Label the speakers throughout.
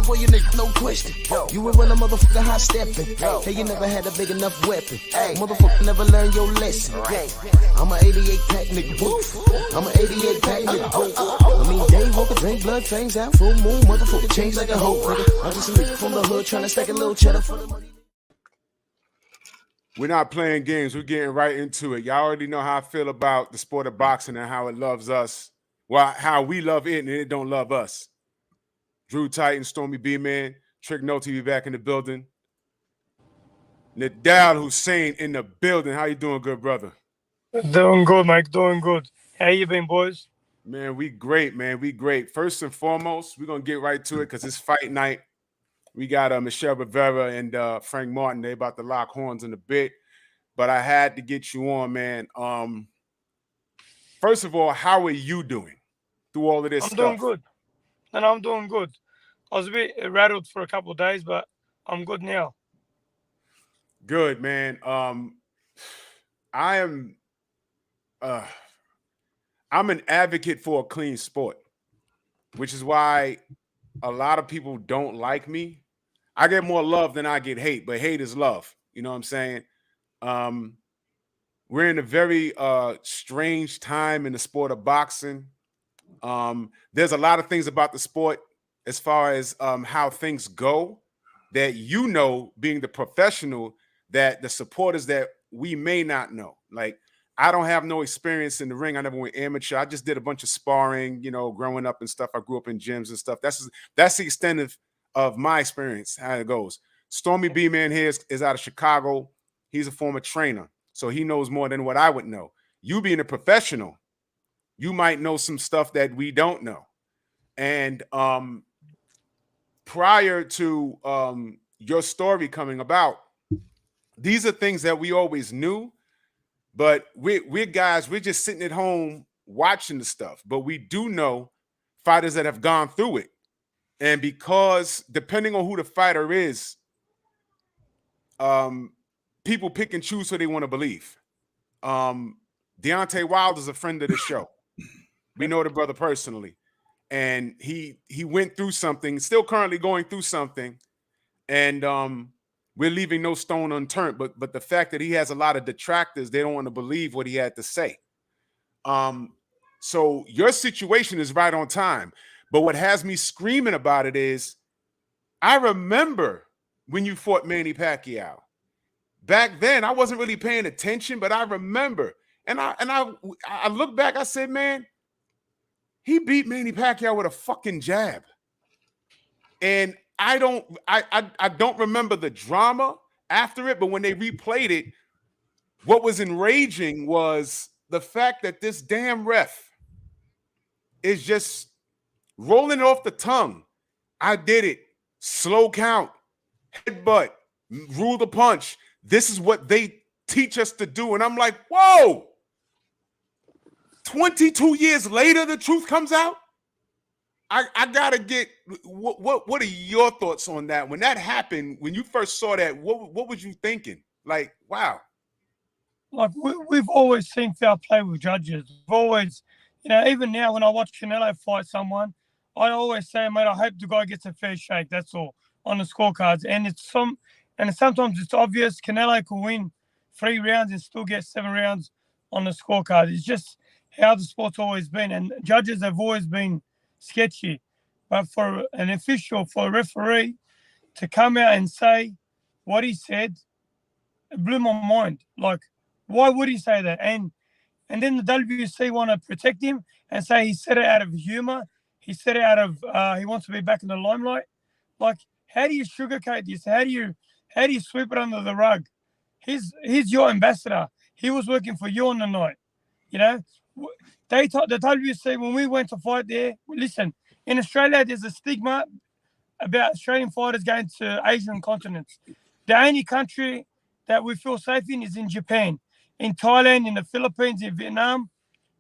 Speaker 1: for you niggas, no question. You would run a motherfucker high stepping. Hey, you never had a big enough weapon. Motherfucker never learned your lesson. I'm an 88 pack nigga, woof. I'm an 88 pack nigga, woof. I mean, day walker, drink blood, fangs out, full moon, motherfucker, change like a hoe, nigga. I'm just a nigga from the hood trying to stack a little cheddar for the money.
Speaker 2: We're not playing games. We're getting right into it. Y'all already know how I feel about the sport of boxing and how it loves us. Well, how we love it and it don't love us. Drew Titan, Stormy B-Man, Trick No TV back in the building. Nedal Hussein in the building. How you doing, good brother?
Speaker 3: Doing good, Mike. Doing good. How you been, boys?
Speaker 2: Man, we great, man. We great. First and foremost, we're going to get right to it because it's fight night. We got Michelle Rivera and Frank Martin. They about to lock horns in a bit. But I had to get you on, man. First of all, how are you doing through all of this stuff?
Speaker 3: I'm doing good. And I'm doing good. I was a bit rattled for a couple of days, but I'm good now.
Speaker 2: Good, man. I'm an advocate for a clean sport, which is why a lot of people don't like me. I get more love than I get hate, but hate is love. You know what I'm saying? We're in a very strange time in the sport of boxing. There's a lot of things about the sport as far as how things go that you know, being the professional, that the supporters that we may not know. Like, I don't have no experience in the ring. I never went amateur. I just did a bunch of sparring, you know, growing up and stuff. I grew up in gyms and stuff. That's the extent of my experience, how it goes. Stormy B-Man here is out of Chicago. He's a former trainer, so he knows more than what I would know. You being a professional, you might know some stuff that we don't know. And prior to your story coming about, these are things that we always knew, but we're guys, we're just sitting at home watching the stuff. But we do know fighters that have gone through it. And because depending on who the fighter is, people pick and choose who they want to believe. Deontay Wilder's a friend of the show. We know the brother personally. And he went through something, still currently going through something. And we're leaving no stone unturned. But the fact that he has a lot of detractors, they don't want to believe what he had to say. So your situation is right on time. But what has me screaming about it is, I remember when you fought Manny Pacquiao. Back then, I wasn't really paying attention, but I remember. And I look back, I said, man, he beat Manny Pacquiao with a fucking jab. And I don't remember the drama after it, but when they replayed it, what was enraging was the fact that this damn ref is just rolling off the tongue. I did it. Slow count. Headbutt. Rule the punch. This is what they teach us to do. And I'm like, whoa. 22 years later, the truth comes out. I gotta get what are your thoughts on that? When that happened, when you first saw that, what was you thinking? Like, wow.
Speaker 3: Like, we've always seen foul play with judges. We've always, you know, even now when I watch Canelo fight someone, I always say, mate, I hope the guy gets a fair shake. That's all on the scorecards. And sometimes it's obvious Canelo can win 3 rounds and still get 7 rounds on the scorecard. It's just how the sport's always been. And judges have always been sketchy. But for an official, for a referee to come out and say what he said, it blew my mind. Like, why would he say that? And then the WC want to protect him and say he said it out of humor. He said it out of he wants to be back in the limelight. Like, how do you sugarcoat this? How do you sweep it under the rug? He's your ambassador. He was working for you on the night. You know, the WC, when we went to fight there, listen, in Australia, there's a stigma about Australian fighters going to Asian continents. The only country that we feel safe in is in Japan. In Thailand, in the Philippines, in Vietnam,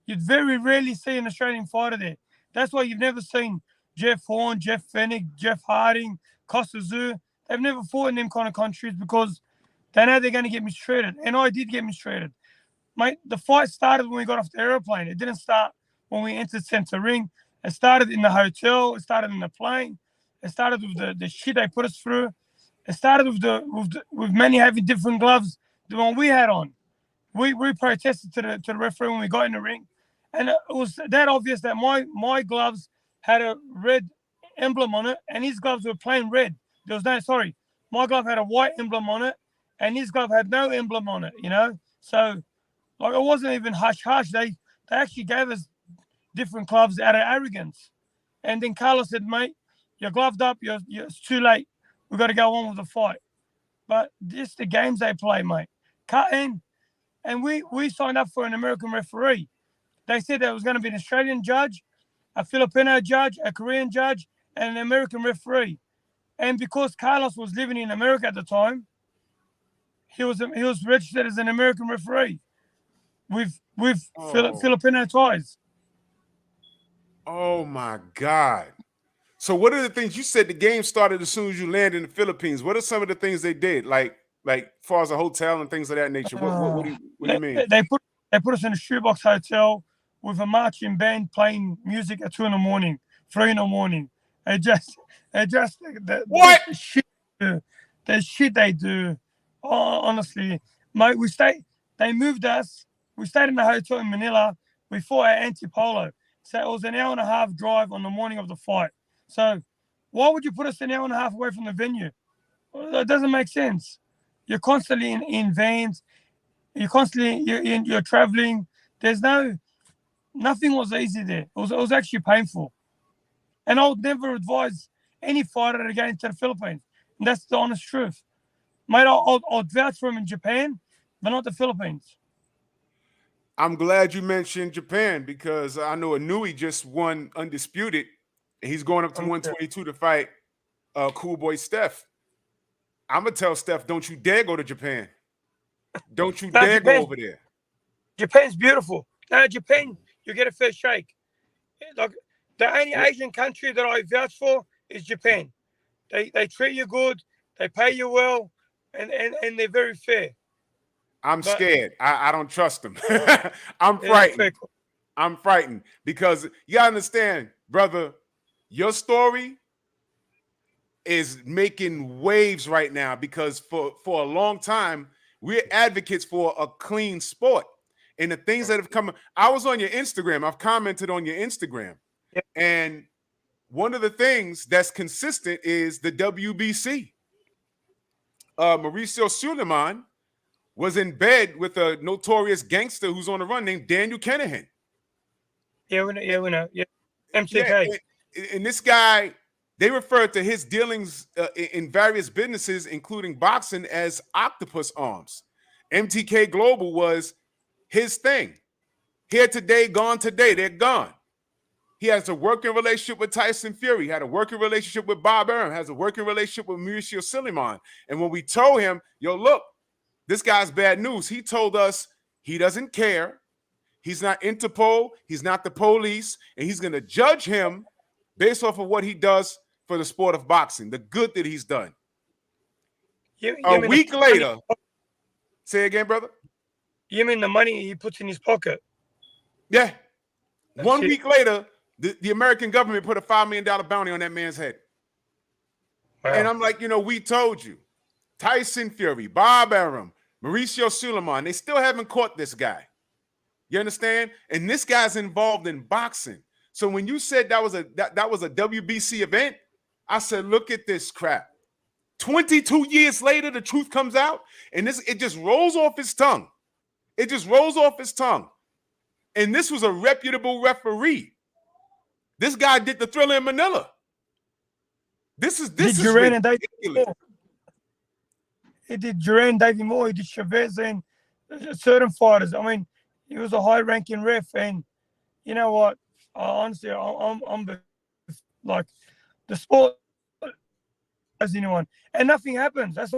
Speaker 3: you'd very rarely see an Australian fighter there. That's why you've never seen Jeff Horn, Jeff Fennick, Jeff Harding, Costa Tszyu. They've never fought in them kind of countries because they know they're going to get mistreated. And I did get mistreated. Mate, the fight started when we got off the aeroplane. It didn't start when we entered center ring. It started in the hotel. It started in the plane. It started with the shit they put us through. It started with many having different gloves than one we had on. We protested to the referee when we got in the ring, and it was that obvious that my gloves had a red emblem on it, and his gloves were plain red. There was no, sorry, my glove had a white emblem on it, and his glove had no emblem on it. You know, so like it wasn't even hush hush. They actually gave us different gloves out of arrogance, and then Carlos said, "Mate, you're gloved up. It's too late. We've got to go on with the fight." But just the games they play, mate. And we signed up for an American referee. They said there was going to be an Australian judge, a Filipino judge, a Korean judge, and an American referee. And because Carlos was living in America at the time, he was registered as an American referee with Filipino ties.
Speaker 2: Oh my God. So what are the things you said the game started as soon as you landed in the Philippines? What are some of the things they did? Like as far as a hotel and things of that nature. What do you mean?
Speaker 3: They put us in a shoebox hotel with a marching band playing music at 2 a.m, 3 a.m. It just
Speaker 2: What?
Speaker 3: the shit they do. Oh, honestly, mate, they moved us. We stayed in the hotel in Manila. We fought at Antipolo. So it was an hour and a half drive on the morning of the fight. So why would you put us an hour and a half away from the venue? That doesn't make sense. You're constantly in vans. You're traveling. Nothing was easy there. It was actually painful. And I would never advise any fighter to go into the Philippines. And that's the honest truth. Mate, I'd vouch for him in Japan, but not the Philippines.
Speaker 2: I'm glad you mentioned Japan because I know Inui just won undisputed. And he's going up to 122 to fight Cool Boy Steph. I'm going to tell Steph, don't you dare go to Japan. Don't you dare go over there.
Speaker 3: Japan's beautiful. Japan, you get a fair shake. Like the only Asian country that I vouch for is Japan. They treat you good, they pay you well, and they're very fair.
Speaker 2: I'm scared. I don't trust them. I'm frightened. I'm frightened because you understand, brother, your story is making waves right now because for a long time, we're advocates for a clean sport. And the things that have come, I was on your Instagram. I've commented on your Instagram.
Speaker 3: Yep.
Speaker 2: And one of the things that's consistent is the WBC. Mauricio Suleiman was in bed with a notorious gangster who's on the run named Daniel Kinahan.
Speaker 3: Yeah, we know. Yeah. MTK.
Speaker 2: Yeah, and this guy, they referred to his dealings in various businesses, including boxing, as octopus arms. MTK Global was his thing. Here today, gone today. They're gone. He has a working relationship with Tyson Fury, had a working relationship with Bob Arum, has a working relationship with Mauricio Suleiman. And when we told him, yo, look, this guy's bad news, he told us he doesn't care. He's not Interpol. He's not the police. And he's going to judge him based off of what he does for the sport of boxing, the good that he's done. A week later, say again, brother?
Speaker 3: You mean the money he puts in his pocket?
Speaker 2: Yeah. One week later, the American government put a $5 million bounty on that man's head. Wow. And I'm like, we told you. Tyson Fury, Bob Arum, Mauricio Suleiman, they still haven't caught this guy. You understand? And this guy's involved in boxing. So when you said that was a WBC event, I said, look at this crap. 22 years later, the truth comes out, and it just rolls off his tongue. It just rolls off his tongue. And this was a reputable referee. This guy did the Thriller in Manila. This is ridiculous.
Speaker 3: He did Duran, Davey Moore, he did Chavez, and certain fighters. I mean, he was a high-ranking ref, and you know what? Honestly, I'm like the sport as anyone, and nothing happens. That's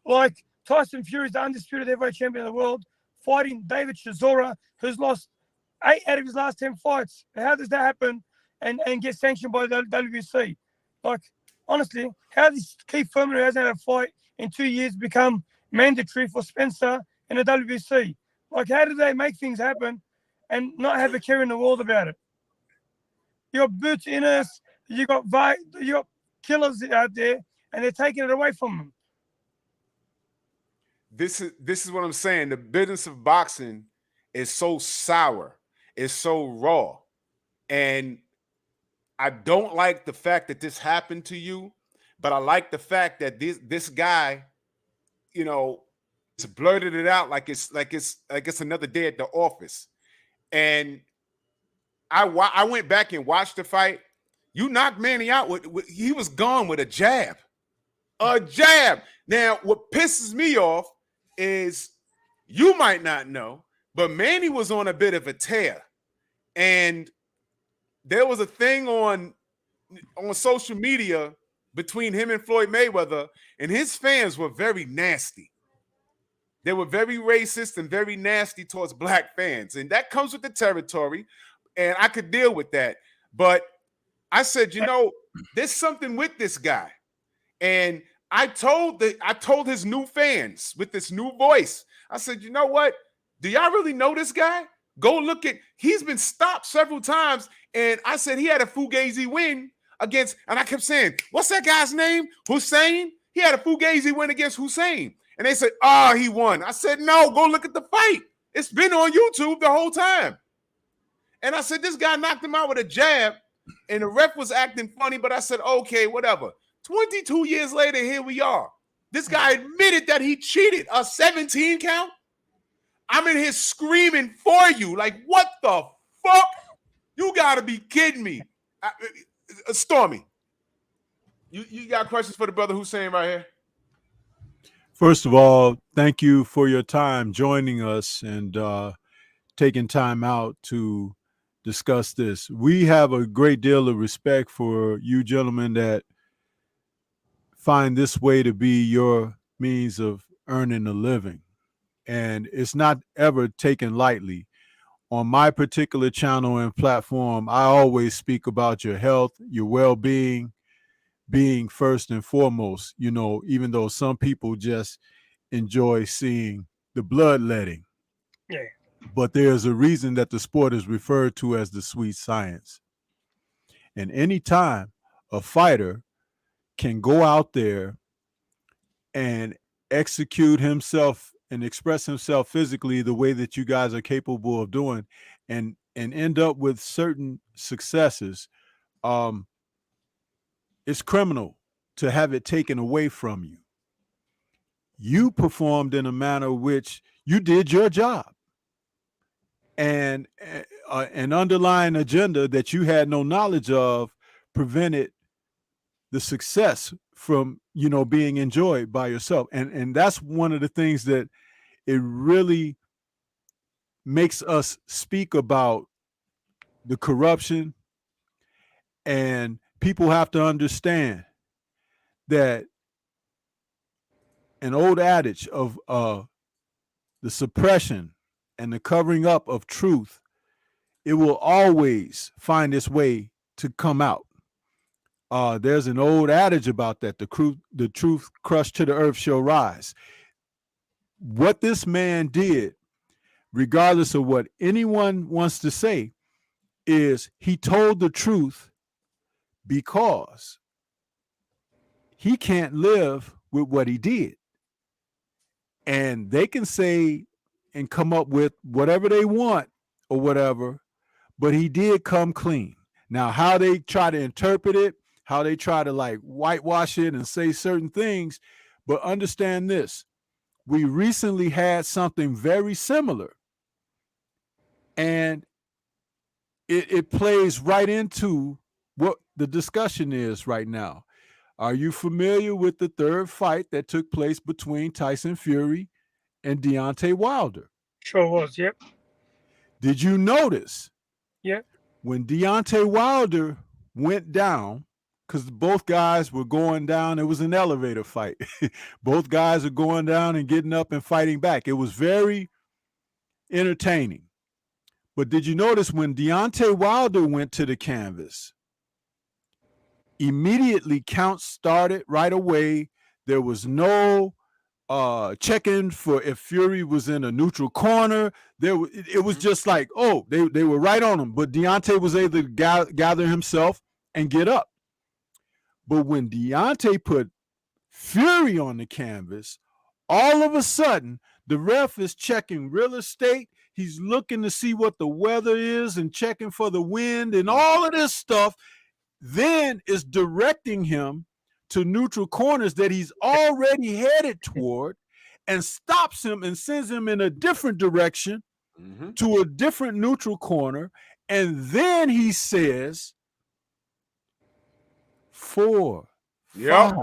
Speaker 3: like Tyson Fury is the undisputed heavyweight champion of the world, fighting David Chisora, who's lost 8 out of his last 10 fights. How does that happen and get sanctioned by the WBC? Like, honestly, how does Keith Thurman, who hasn't had a fight in 2 years, become mandatory for Spencer in the WBC? Like, how do they make things happen and not have a care in the world about it? You got Boots Ennis, You got killers out there, and they're taking it away from them.
Speaker 2: This is what I'm saying. The business of boxing is so sour, it's so raw, and I don't like the fact that this happened to you, but I like the fact that this guy, you know, just blurted it out like it's another day at the office. And I went back and watched the fight. You knocked Manny out he was gone with a jab. A jab. Now, what pisses me off is you might not know, but Manny was on a bit of a tear. And there was a thing on social media between him and Floyd Mayweather, and his fans were very nasty. They were very racist and very nasty towards black fans. And that comes with the territory, and I could deal with that. But I said, you know, there's something with this guy. And I told his new fans with this new voice, I said, you know what? Do y'all really know this guy? Go look he's been stopped several times. And I said he had a Fugazi win against, and I kept saying, what's that guy's name? Hussein? He had a Fugazi win against Hussein. And they said, he won. I said, no, go look at the fight. It's been on YouTube the whole time. And I said, this guy knocked him out with a jab, and the ref was acting funny, but I said, okay, whatever. 22 years later, here we are. This guy admitted that he cheated. A 17 count? I'm in here screaming for you. Like, what the fuck? You got to be kidding me. Stormy, you got questions for the brother Hussein right here?
Speaker 4: First of all, thank you for your time joining us and taking time out to discuss this. We have a great deal of respect for you gentlemen that find this way to be your means of earning a living. And it's not ever taken lightly. On my particular channel and platform, I always speak about your health, your well-being, being first and foremost, you know, even though some people just enjoy seeing the bloodletting.
Speaker 3: Yeah.
Speaker 4: But there's a reason that the sport is referred to as the sweet science. And anytime a fighter can go out there and execute himself and express himself physically the way that you guys are capable of doing and end up with certain successes, it's criminal to have it taken away from you. You performed in a manner which you did your job, and an underlying agenda that you had no knowledge of prevented the success from, you know, being enjoyed by yourself. And that's one of the things that it really makes us speak about the corruption. And people have to understand that an old adage of the suppression and the covering up of truth, it will always find its way to come out. There's an old adage about that. The truth crushed to the earth shall rise. What this man did, regardless of what anyone wants to say, is he told the truth because he can't live with what he did. And they can say and come up with whatever they want or whatever, but he did come clean. Now, how they try to interpret it, how they try to like whitewash it and say certain things, but understand this. We recently had something very similar, and it plays right into what the discussion is right now. Are you familiar with the third fight that took place between Tyson Fury and Deontay Wilder?
Speaker 3: Sure was, yep.
Speaker 4: Did you notice?
Speaker 3: Yep.
Speaker 4: When Deontay Wilder went down, because both guys were going down, it was an elevator fight. Both guys are going down and getting up and fighting back. It was very entertaining. But did you notice when Deontay Wilder went to the canvas, immediately counts started right away. There was no checking for if Fury was in a neutral corner. It was just like, oh, they were right on him. But Deontay was able to gather himself and get up. But when Deontay put Fury on the canvas, all of a sudden, the ref is checking real estate. He's looking to see what the weather is and checking for the wind and all of this stuff. Then is directing him to neutral corners that he's already headed toward, and stops him and sends him in a different direction to a different neutral corner. And then he says 4, 5,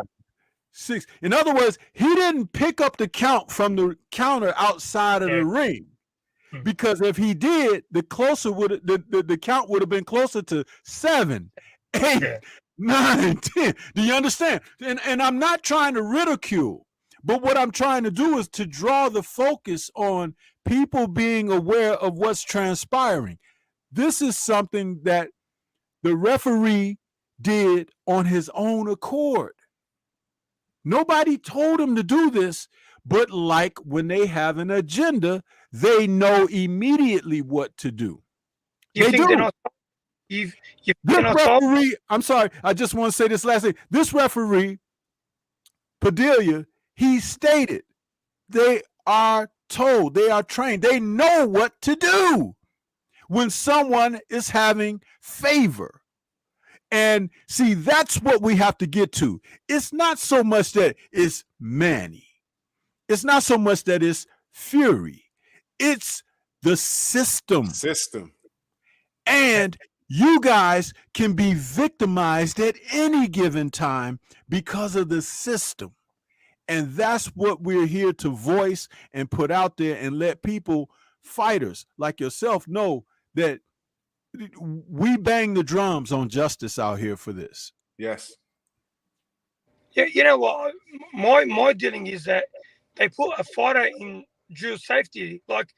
Speaker 4: 6. In other words, he didn't pick up the count from the counter outside of the ring, because if he did, the count would have been closer to 7, 8, 9, 10. Do you understand? And I'm not trying to ridicule, but what I'm trying to do is to draw the focus on people being aware of what's transpiring. This is something that the referee did on his own accord. Nobody told him to do this, but like when they have an agenda, they know immediately what to do.
Speaker 3: You think they're not?
Speaker 4: This referee, I'm sorry, I just want to say this last thing. This referee, Padilla, he stated they are told, they are trained, they know what to do when someone is having favor. And see, that's what we have to get to. It's not so much that it's Manny. It's not so much that it's Fury. It's the system. And you guys can be victimized at any given time because of the system. And that's what we're here to voice and put out there and let people, fighters like yourself, know that we bang the drums on justice out here for this.
Speaker 2: Yes.
Speaker 3: Yeah, you know what? My dealing is that they put a fighter in due safety. Like,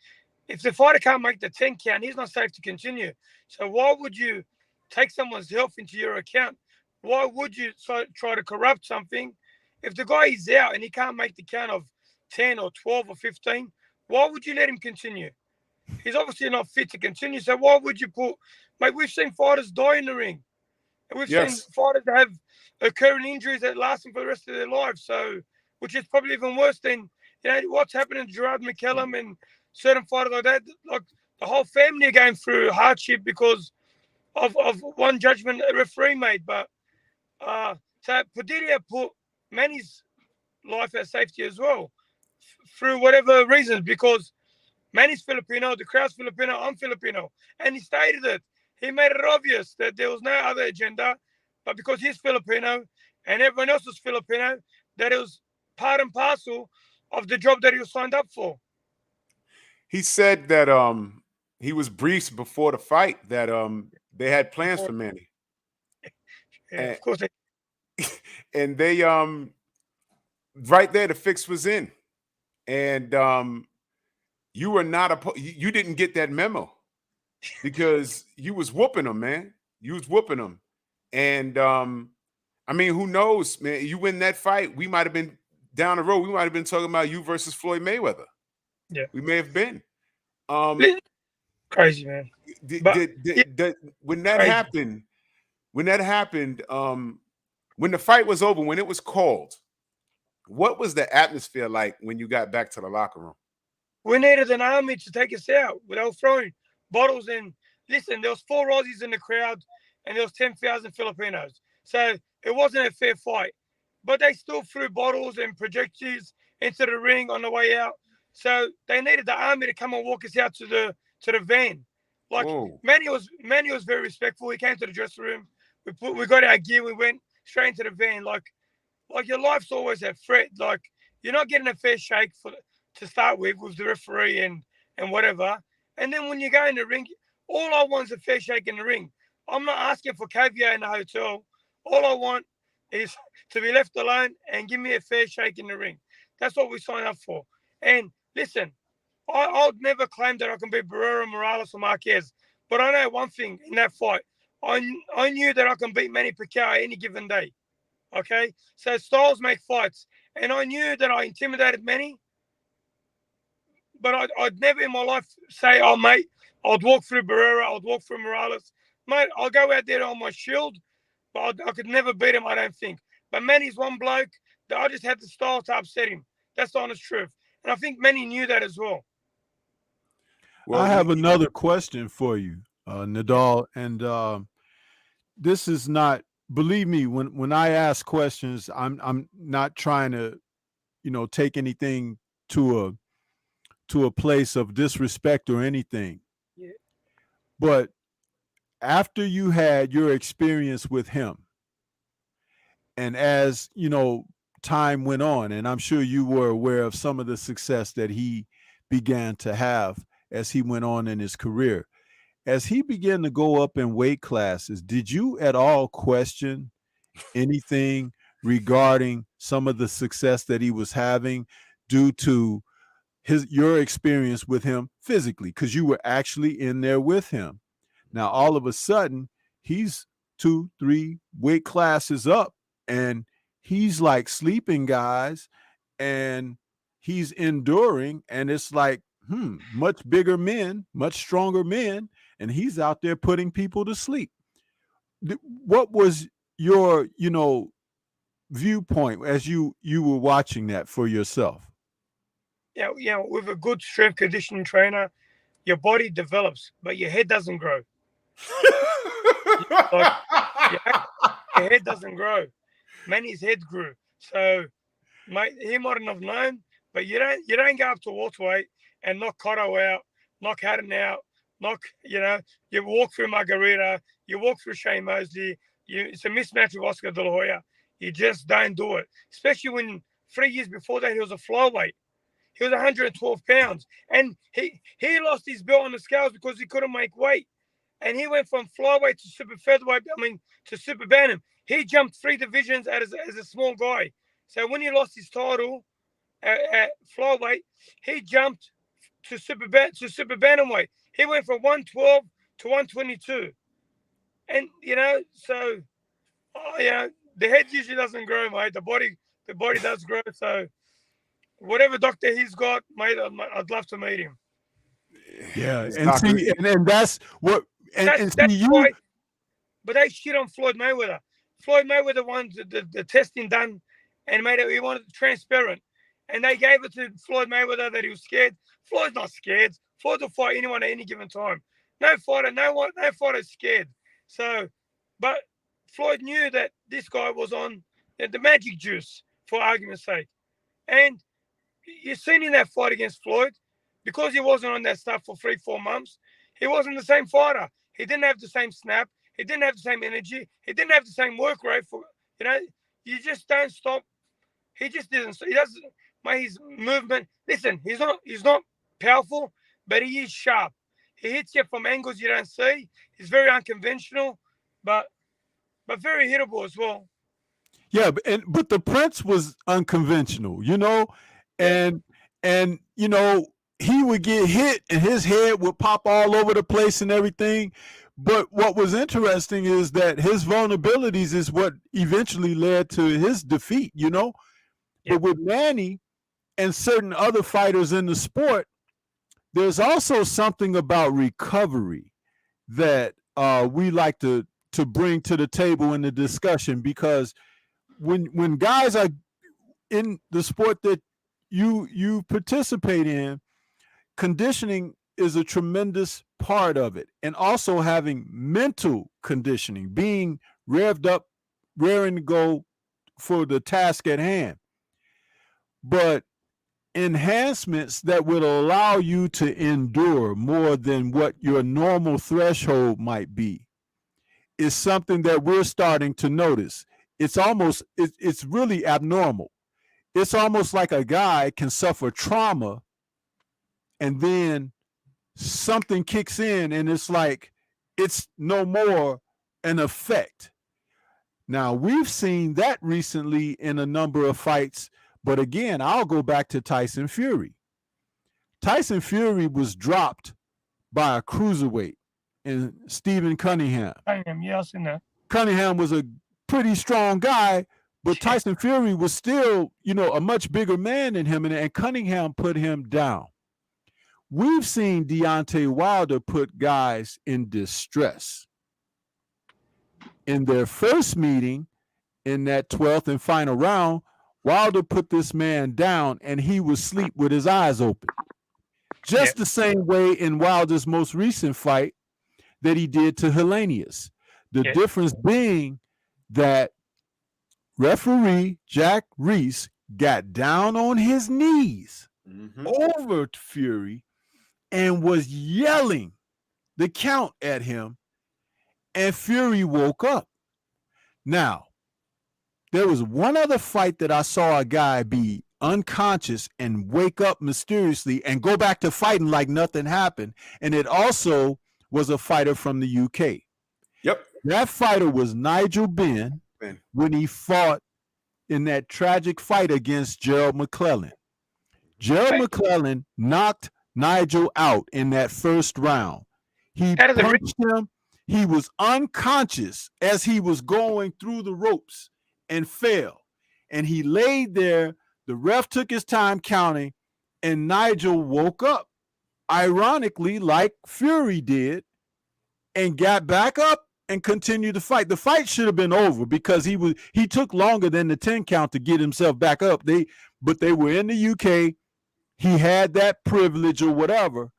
Speaker 3: if the fighter can't make the 10 count, he's not safe to continue. So why would you take someone's health into your account? Why would you try to corrupt something? If the guy is out and he can't make the count of 10 or 12 or 15, why would you let him continue? He's obviously not fit to continue. So why would you put, mate, we've seen fighters die in the ring. And we've seen fighters that have occurring injuries that last them for the rest of their lives. So, which is probably even worse than, what's happening to Gerard McCallum and certain fighters like that. Like, the whole family are going through hardship because of one judgment a referee made. But so Padilla put Manny's life at safety as well through whatever reasons, because Manny's Filipino, the crowd's Filipino, I'm Filipino. And he stated it. He made it obvious that there was no other agenda, but because he's Filipino and everyone else was Filipino, that it was part and parcel of the job that he was signed up for.
Speaker 2: He said that he was briefed before the fight that they had plans for Manny.
Speaker 3: Yeah, of course.
Speaker 2: And they right there the fix was in. And you were not you didn't get that memo because you was whooping them, man. You was whooping them. And I mean, who knows, man? You win that fight, we might have been down the road. We might have been talking about you versus Floyd Mayweather.
Speaker 3: Yeah,
Speaker 2: we may have been.
Speaker 3: Crazy, man.
Speaker 2: When that happened, when the fight was over, when it was called, what was the atmosphere like when you got back to the locker room?
Speaker 3: We needed an army to take us out without throwing bottles in. Listen, there was 4 Aussies in the crowd and there was 10,000 Filipinos. So it wasn't a fair fight. But they still threw bottles and projectors into the ring on the way out. So they needed the army to come and walk us out to the van. Like, Manny was very respectful. He came to the dressing room. We got our gear. We went straight into the van. Like your life's always at threat. Like, you're not getting a fair shake to start with the referee and whatever. And then when you go in the ring, all I want is a fair shake in the ring. I'm not asking for caviar in the hotel. All I want is to be left alone and give me a fair shake in the ring. That's what we signed up for. And listen, I'll never claim that I can beat Barrera, Morales, or Marquez. But I know one thing in that fight. I knew that I can beat Manny Pacquiao any given day. Okay? So styles make fights. And I knew that I intimidated Manny. But I'd never in my life say, oh, mate, I'd walk through Barrera, I'd walk through Morales. Mate, I'll go out there on my shield, but I could never beat him, I don't think. But Manny's one bloke that I just had the style to upset him. That's the honest truth. And I think Manny knew that as well.
Speaker 2: Well,
Speaker 4: I have another question for you, Nedal, and this is not. Believe me, when I ask questions, I'm not trying to, take anything to a place of disrespect or anything.
Speaker 3: Yeah.
Speaker 4: But after you had your experience with him, and as time went on, and I'm sure you were aware of some of the success that he began to have as he went on in his career. As he began to go up in weight classes, did you at all question anything regarding some of the success that he was having due to your experience with him physically? Because you were actually in there with him. Now, all of a sudden, he's 2-3 weight classes up, and he's like sleeping guys, and he's enduring, and it's like, much bigger men, much stronger men, and he's out there putting people to sleep. What was your, viewpoint as you were watching that for yourself?
Speaker 3: Yeah, with a good strength conditioning trainer, your body develops, but your head doesn't grow. Like, your head doesn't grow. Manny's head grew. So, mate, he mightn't have known, but you don't go up to welterweight and knock Cotto out, knock Haddon out, you walk through Margarita, you walk through Shane Mosley. It's a mismatch with Oscar De La Hoya. You just don't do it. Especially when 3 years before that, he was a flyweight. He was 112 pounds. And he lost his belt on the scales because he couldn't make weight. And he went from flyweight to super featherweight, to super bantam. He jumped 3 divisions as a small guy. So when he lost his title at flyweight, he jumped to super bantamweight. He went from 112 to 122. And, the head usually doesn't grow, mate. The body does grow. So whatever doctor he's got, mate, I'd love to meet him.
Speaker 4: Yeah, and that's what, and
Speaker 3: that's
Speaker 4: see,
Speaker 3: why. But they shit on Floyd Mayweather. Floyd Mayweather wanted the testing done, and he wanted it transparent, and they gave it to Floyd Mayweather that he was scared. Floyd's not scared. Floyd will fight anyone at any given time. No fighter's scared. So, but Floyd knew that this guy was on the magic juice, for argument's sake. And you've seen in that fight against Floyd, because he wasn't on that stuff for 3-4 months, he wasn't the same fighter. He didn't have the same snap. He didn't have the same energy. He didn't have the same work rate. You just don't stop. He just didn't. He doesn't. His movement. Listen, he's not powerful, but he is sharp. He hits you from angles you don't see. He's very unconventional, but very hittable as well.
Speaker 4: Yeah, but the Prince was unconventional, and he would get hit and his head would pop all over the place and everything. But what was interesting is that his vulnerabilities is what eventually led to his defeat,
Speaker 3: Yeah.
Speaker 4: But with Manny and certain other fighters in the sport, there's also something about recovery that we like to bring to the table in the discussion, because when guys are in the sport that you participate in, conditioning is a tremendous part of it, and also having mental conditioning, being revved up, raring to go for the task at hand. But enhancements that would allow you to endure more than what your normal threshold might be is something that we're starting to notice. It's really abnormal. It's almost like a guy can suffer trauma and then something kicks in and it's like it's no more an effect. Now, we've seen that recently in a number of fights, but again, I'll go back to Tyson Fury. Tyson Fury was dropped by a cruiserweight in Stephen Cunningham.
Speaker 3: Yes, in that.
Speaker 4: Cunningham was a pretty strong guy, but Tyson Fury was still, a much bigger man than him, and Cunningham put him down. We've seen Deontay Wilder put guys in distress in their first meeting in that 12th and final round, Wilder put this man down and he was asleep with his eyes open. Just the same way in Wilder's most recent fight that he did to Helenius. The difference being that referee Jack Reese got down on his knees over Fury and was yelling the count at him, and Fury woke up. Now, there was one other fight that I saw a guy be unconscious and wake up mysteriously and go back to fighting like nothing happened, and it also was a fighter from the UK.
Speaker 2: Yep.
Speaker 4: That fighter was Nigel Benn when he fought in that tragic fight against Gerald McClellan. Gerald McClellan knocked Nigel out in that first round. He punched him. He was unconscious as he was going through the ropes and fell. And he laid there. The ref took his time counting, and Nigel woke up, ironically, like Fury did, and got back up and continued to fight. The fight should have been over because he took longer than the 10 count to get himself back up. But they were in the UK. He had that privilege or whatever.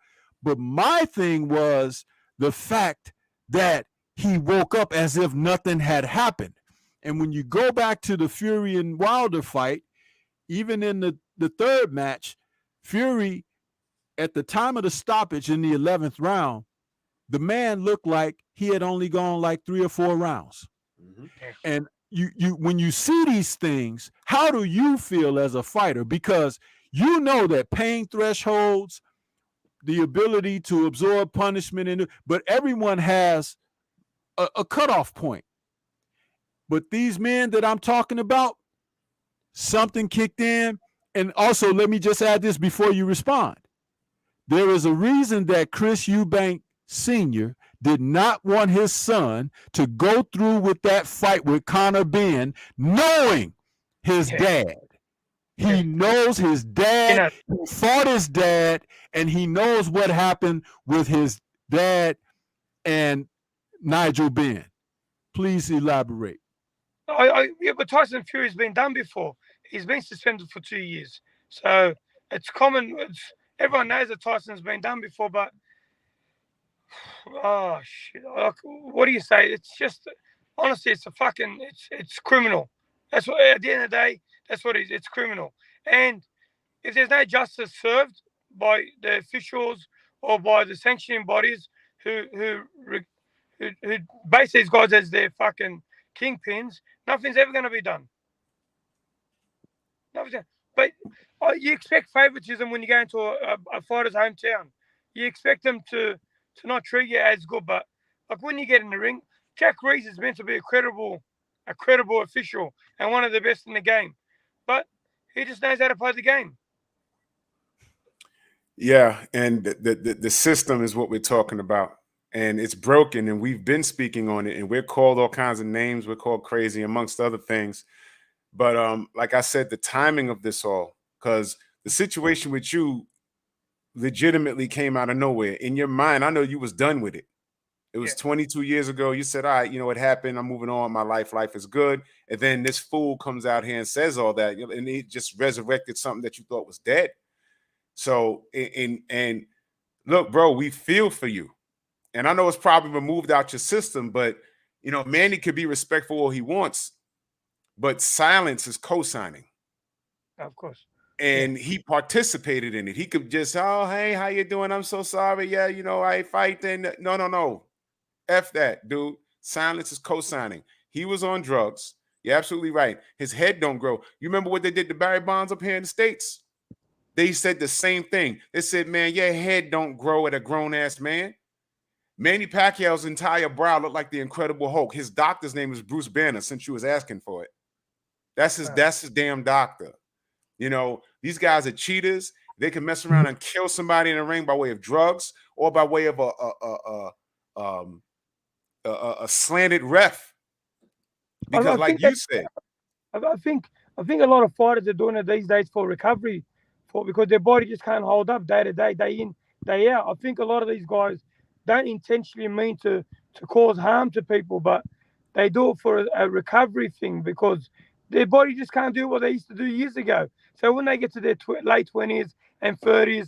Speaker 4: But my thing was the fact that he woke up as if nothing had happened. And when you go back to the Fury and Wilder fight, even in the third match, Fury, at the time of the stoppage in the 11th round, the man looked like he had only gone like 3 or 4 rounds. And you when you see these things, how do you feel as a fighter? Because you know that pain thresholds, the ability to absorb punishment, but everyone has a cutoff point. But these men that I'm talking about, something kicked in. And also, let me just add this before you respond. There is a reason that Chris Eubank Sr. did not want his son to go through with that fight with Conor Benn, knowing his dad. He knows his dad, he fought his dad, and he knows what happened with his dad and Nigel Benn. Please elaborate.
Speaker 3: But Tyson Fury's been done before. He's been suspended for 2 years. So it's common. Everyone knows that Tyson's been done before, but oh shit! What do you say? It's just honestly, it's criminal. That's what at the end of the day, that's what it is. It's criminal. And if there's no justice served by the officials or by the sanctioning bodies who base these guys as their fucking kingpins, nothing's ever going to be done. But you expect favoritism when you go into a fighter's hometown. You expect them to not treat you as good. But like when you get in the ring, Jack Reese is meant to be a credible official and one of the best in the game. But he just knows how to play the game.
Speaker 2: Yeah, and the system is what we're talking about. And it's broken, and we've been speaking on it, and we're called all kinds of names. We're called crazy, amongst other things. But like I said, the timing of this all, because the situation with you legitimately came out of nowhere. In your mind, I know you was done with it. It was 22 years ago. You said, all right, you know what happened. I'm moving on. My life is good. And then this fool comes out here and says all that, and he just resurrected something that you thought was dead. So, and look, bro, we feel for you. And I know it's probably removed out your system, but, you know, Manny could be respectful all he wants, but silence is co-signing.
Speaker 3: Of course.
Speaker 2: And he participated in it. He could just, oh, hey, how you doing? I'm so sorry. Yeah, you know, I fight. Then no. F that, dude. Silence is co-signing. He was on drugs. You're absolutely right. His head don't grow. You remember what they did to Barry Bonds up here in the States? They said the same thing. They said, man, your head don't grow at a grown-ass man. Manny Pacquiao's entire brow looked like the Incredible Hulk. His doctor's name is Bruce Banner, since you was asking for it. That's his damn doctor. You know, these guys are cheaters. They can mess around and kill somebody in the ring by way of drugs or by way of a slanted ref. Because, like you said,
Speaker 3: I think a lot of fighters are doing it these days for recovery, because their body just can't hold up day to day, day in, day out. I think a lot of these guys don't intentionally mean to cause harm to people, but They do it for a recovery thing because their body just can't do what they used to do years ago. So when they get to their late 20s and 30s,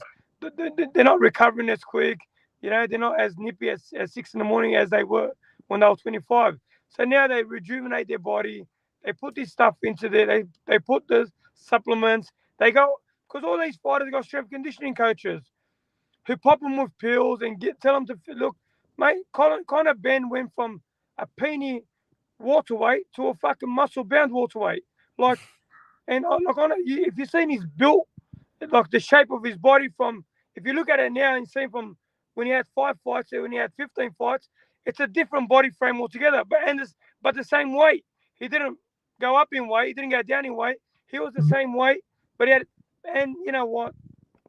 Speaker 3: they're not recovering as quick. You know, they're not as nippy at 6 in the morning as they were when they were 25. So now they rejuvenate their body. They put this stuff into there. They put the supplements. They go, because all these fighters got strength conditioning coaches who pop them with pills and tell them to look, mate. Conor Ben went from a peony waterweight to a fucking muscle bound waterweight. Like, and like if you've seen his built, like the shape of his body from, if you look at it now and see from when he had 5 fights to when he had 15 fights, it's a different body frame altogether. But the same weight. He didn't go up in weight. He didn't go down in weight. He was the same weight, but he had, and you know what?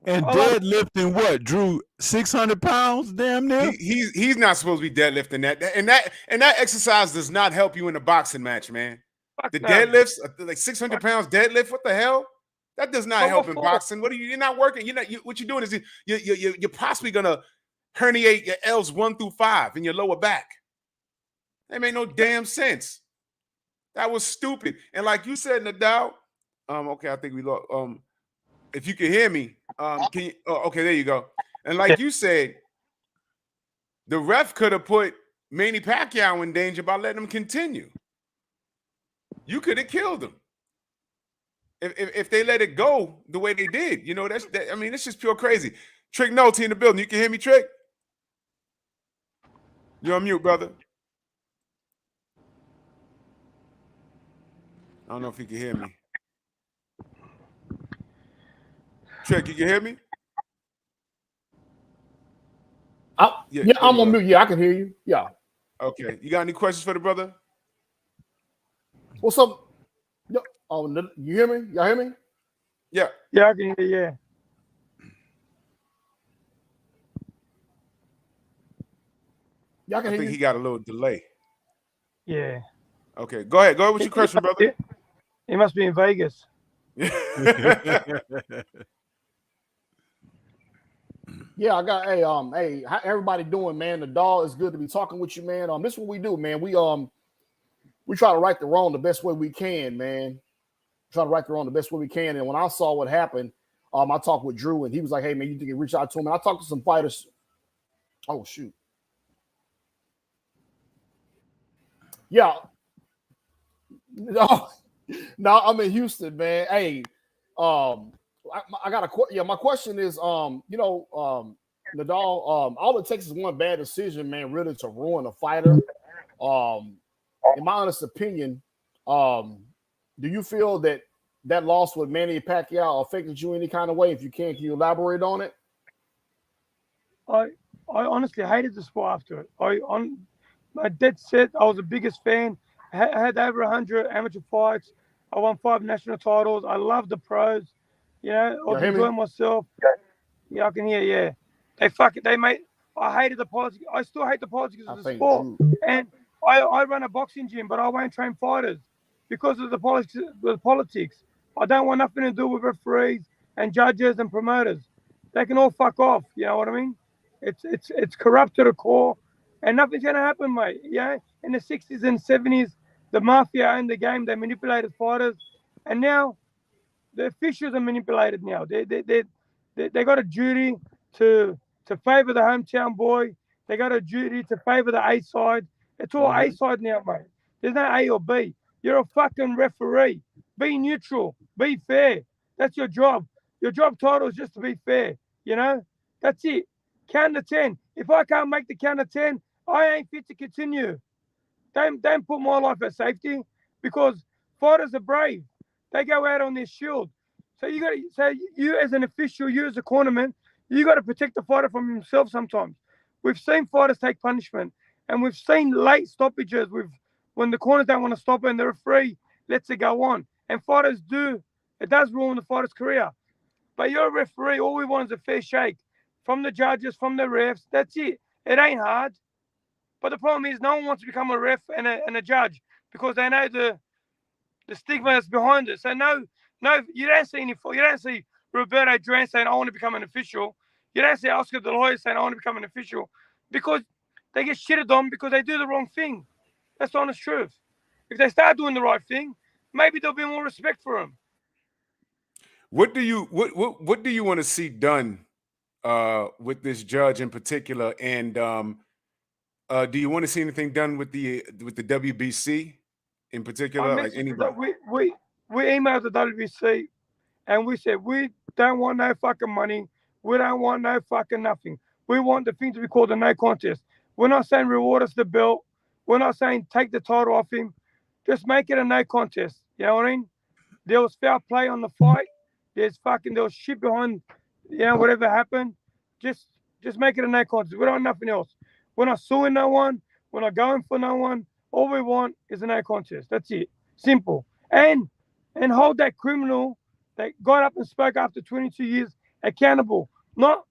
Speaker 4: And deadlifting what? Drew 600 pounds, damn near.
Speaker 2: He's not supposed to be deadlifting that. And that exercise does not help you in a boxing match, man. The deadlifts, like 600 pounds deadlift. What the hell? That does not help in boxing. What are you? You're not working. What you're doing is you're possibly gonna herniate your L's 1 through 5 in your lower back. That made no damn sense. That was stupid. And like you said, Nedal, okay, I think we lost. If you can hear me, can you? Oh, okay, there you go. And like you said, the ref could have put Manny Pacquiao in danger by letting him continue. You could have killed him if they let it go the way they did. You know, I mean, it's just pure crazy. Trick Nolte in the building. You can hear me, Trick? You're on mute, brother. I don't know if you can hear me. Trick, you can hear me?
Speaker 5: Yeah, I'm on mute. Yeah, I can hear you. Yeah.
Speaker 2: Okay. You got any questions for the brother?
Speaker 5: What's up? Oh, you hear me? Y'all hear me?
Speaker 2: Yeah.
Speaker 3: Yeah, I can hear you. Yeah.
Speaker 5: Y'all can
Speaker 2: I
Speaker 5: hear
Speaker 2: think
Speaker 5: you?
Speaker 2: he got a little delay.
Speaker 3: Yeah.
Speaker 2: Okay. Go ahead. Go ahead with your question, brother.
Speaker 3: He must be in Vegas.
Speaker 5: Yeah, I got hey, how everybody doing, man? Nedal, it's good to be talking with you, man. This is what we do, man. We try to right the wrong the best way we can, man. Try to right the wrong the best way we can. And when I saw what happened, I talked with Drew and he was like, hey man, you think you reach out to him? And I talked to some fighters. Oh shoot. Yeah. No, I'm in Houston, man. Hey, I got a question. Yeah, my question is, Nedal, all it takes is one bad decision, man, really to ruin a fighter. In my honest opinion, do you feel that loss with Manny Pacquiao affected you any kind of way? If you can you elaborate on it?
Speaker 3: I honestly hated the sport after it. My dead set, I was the biggest fan. I had over 100 amateur fights. I won 5 national titles. I love the pros. You know, I was enjoying myself. Yeah, I can hear. Yeah, I hated the politics. I still hate the politics of the sport. And I run a boxing gym, but I won't train fighters because of the politics. I don't want nothing to do with referees and judges and promoters. They can all fuck off. You know what I mean? It's corrupt to the core, and nothing's gonna happen, mate. Yeah, in the 60s and 70s, the mafia owned the game. They manipulated fighters, and now the officials are manipulated. Now they got a duty to favor the hometown boy. They got a duty to favor the A side. It's all A side now, mate. There's no A or B. You're a fucking referee. Be neutral. Be fair. That's your job. Your job title is just to be fair. You know, that's it. Count to 10. If I can't make the count of 10, I ain't fit to continue. Don't put my life at safety because fighters are brave. They go out on their shield. So you as an official, you as a cornerman, you got to protect the fighter from himself sometimes. We've seen fighters take punishment, and we've seen late stoppages when the corners don't want to stop it and the referee lets it go on. And fighters it does ruin the fighter's career. But you're a referee, all we want is a fair shake from the judges, from the refs. That's it. It ain't hard. But the problem is no one wants to become a ref and a judge because they know the stigma that's behind it. So no, you don't see Roberto Duran saying, I want to become an official. You don't see Oscar De La Hoya saying, I want to become an official because they get shitted on because they do the wrong thing. That's the honest truth. If they start doing the right thing, maybe there'll be more respect for them.
Speaker 2: What do you want to see done with this judge in particular? And do you want to see anything done with the WBC in particular? Like anybody?
Speaker 3: We emailed the WBC and we said we don't want no fucking money. We don't want no fucking nothing. We want the thing to be called a no contest. We're not saying reward us the belt. We're not saying take the title off him. Just make it a no contest. You know what I mean? There was foul play on the fight. There was shit behind, whatever happened. Just make it a no contest. We don't want nothing else. We're not suing no one. We're not going for no one. All we want is a no contest. That's it. Simple. And hold that criminal that got up and spoke after 22 years accountable. Not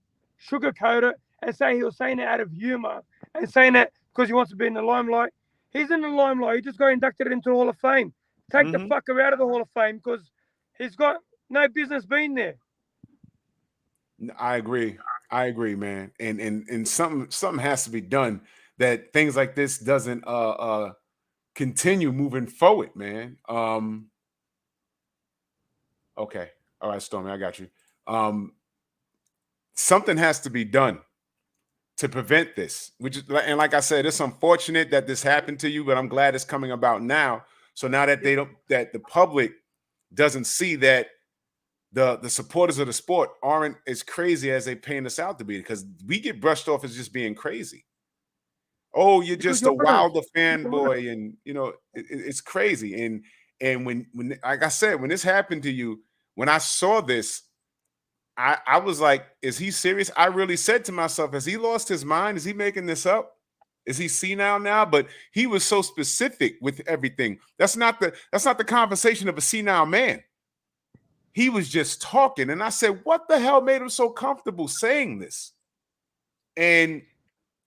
Speaker 3: sugarcoat it and say he was saying it out of humor and saying that because he wants to be in the limelight. He's in the limelight. He just got inducted into the Hall of Fame. Take the fucker out of the Hall of Fame because he's got no business being there.
Speaker 2: I agree, man. And something has to be done that things like this doesn't continue moving forward, man. Okay. All right, Stormy, I got you. Something has to be done to prevent this. And like I said, it's unfortunate that this happened to you, but I'm glad it's coming about now. So now that that the public doesn't see that the supporters of the sport aren't as crazy as they paint us out to be, because we get brushed off as just being crazy. Oh, you're just a Wilder fanboy, and it's crazy. And when like I said, when this happened to you, when I saw this, I was like, is he serious? I really said to myself, has he lost his mind? Is he making this up? Is he senile now? But he was so specific with everything. That's not the conversation of a senile man. He was just talking. And I said, what the hell made him so comfortable saying this? And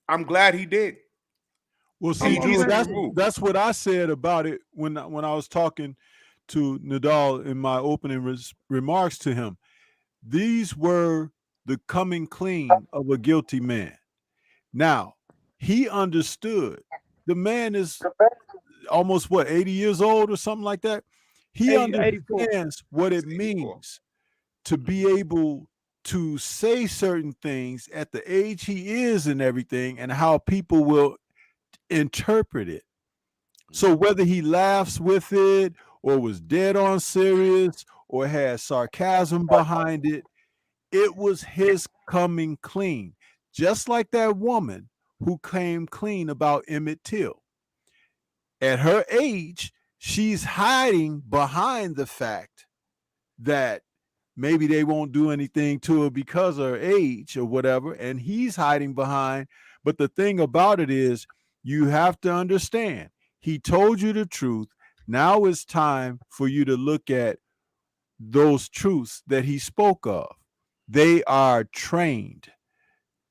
Speaker 2: I'm glad he did.
Speaker 4: Well, see, Drew, that's what I said about it when I was talking to Nedal in my opening remarks to him. These were the coming clean of a guilty man. Now, he understood. The man is almost, 80 years old or something like that? He understands what it means to be able to say certain things at the age he is and everything, and how people will interpret it. So whether he laughs with it or was dead on serious or had sarcasm behind it, it was his coming clean. Just like that woman who came clean about Emmett Till. At her age, she's hiding behind the fact that maybe they won't do anything to her because of her age or whatever, and he's hiding behind. But the thing about it is, you have to understand, he told you the truth. Now it's time for you to look at those truths that he spoke of. They are trained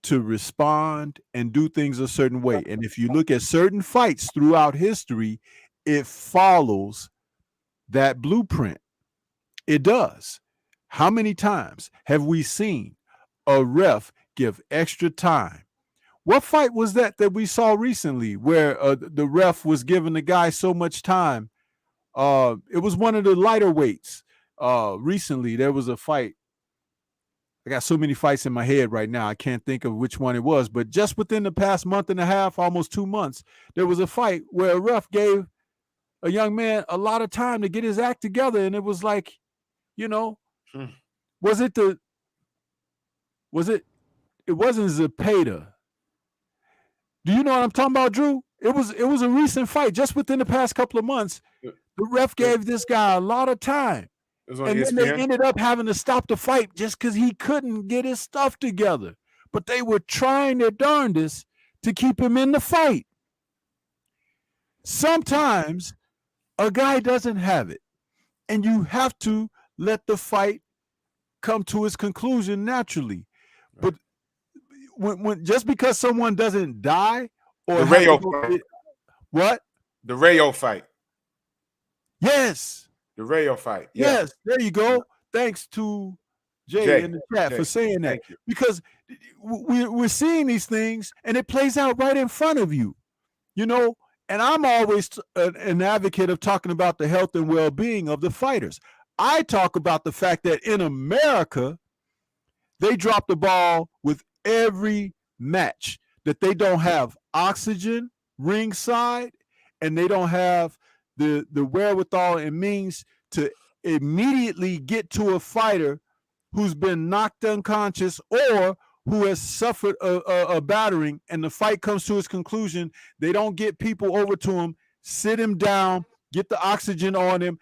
Speaker 4: to respond and do things a certain way. And if you look at certain fights throughout history, it follows that blueprint. It does. How many times have we seen a ref give extra time? What fight was that we saw recently where the ref was giving the guy so much time? It was one of the lighter weights. Recently, there was a fight. I got so many fights in my head right now, I can't think of which one it was. But just within the past month and a half, almost 2 months, there was a fight where a ref gave a young man a lot of time to get his act together. And it was like, it wasn't Zepeda. Do you know what I'm talking about, Drew? It was a recent fight just within the past couple of months. The ref gave this guy a lot of time. And then they ended up having to stop the fight just because he couldn't get his stuff together. But they were trying their darndest to keep him in the fight. Sometimes a guy doesn't have it, and you have to let the fight come to its conclusion naturally. But when just because someone doesn't die or
Speaker 2: the Rayo fight.
Speaker 4: What?
Speaker 2: The Rayo fight.
Speaker 4: Yes.
Speaker 2: The Rayo fight. Yeah.
Speaker 4: Yes, there you go. Thanks to Jay in the chat for saying that. Because we're seeing these things and it plays out right in front of you. And I'm always an advocate of talking about the health and well-being of the fighters. I talk about the fact that in America, they drop the ball with every match, that they don't have oxygen ringside, and they don't have the wherewithal and means to immediately get to a fighter who's been knocked unconscious or who has suffered a battering, and the fight comes to its conclusion. They don't get people over to him, sit him down, get the oxygen on him,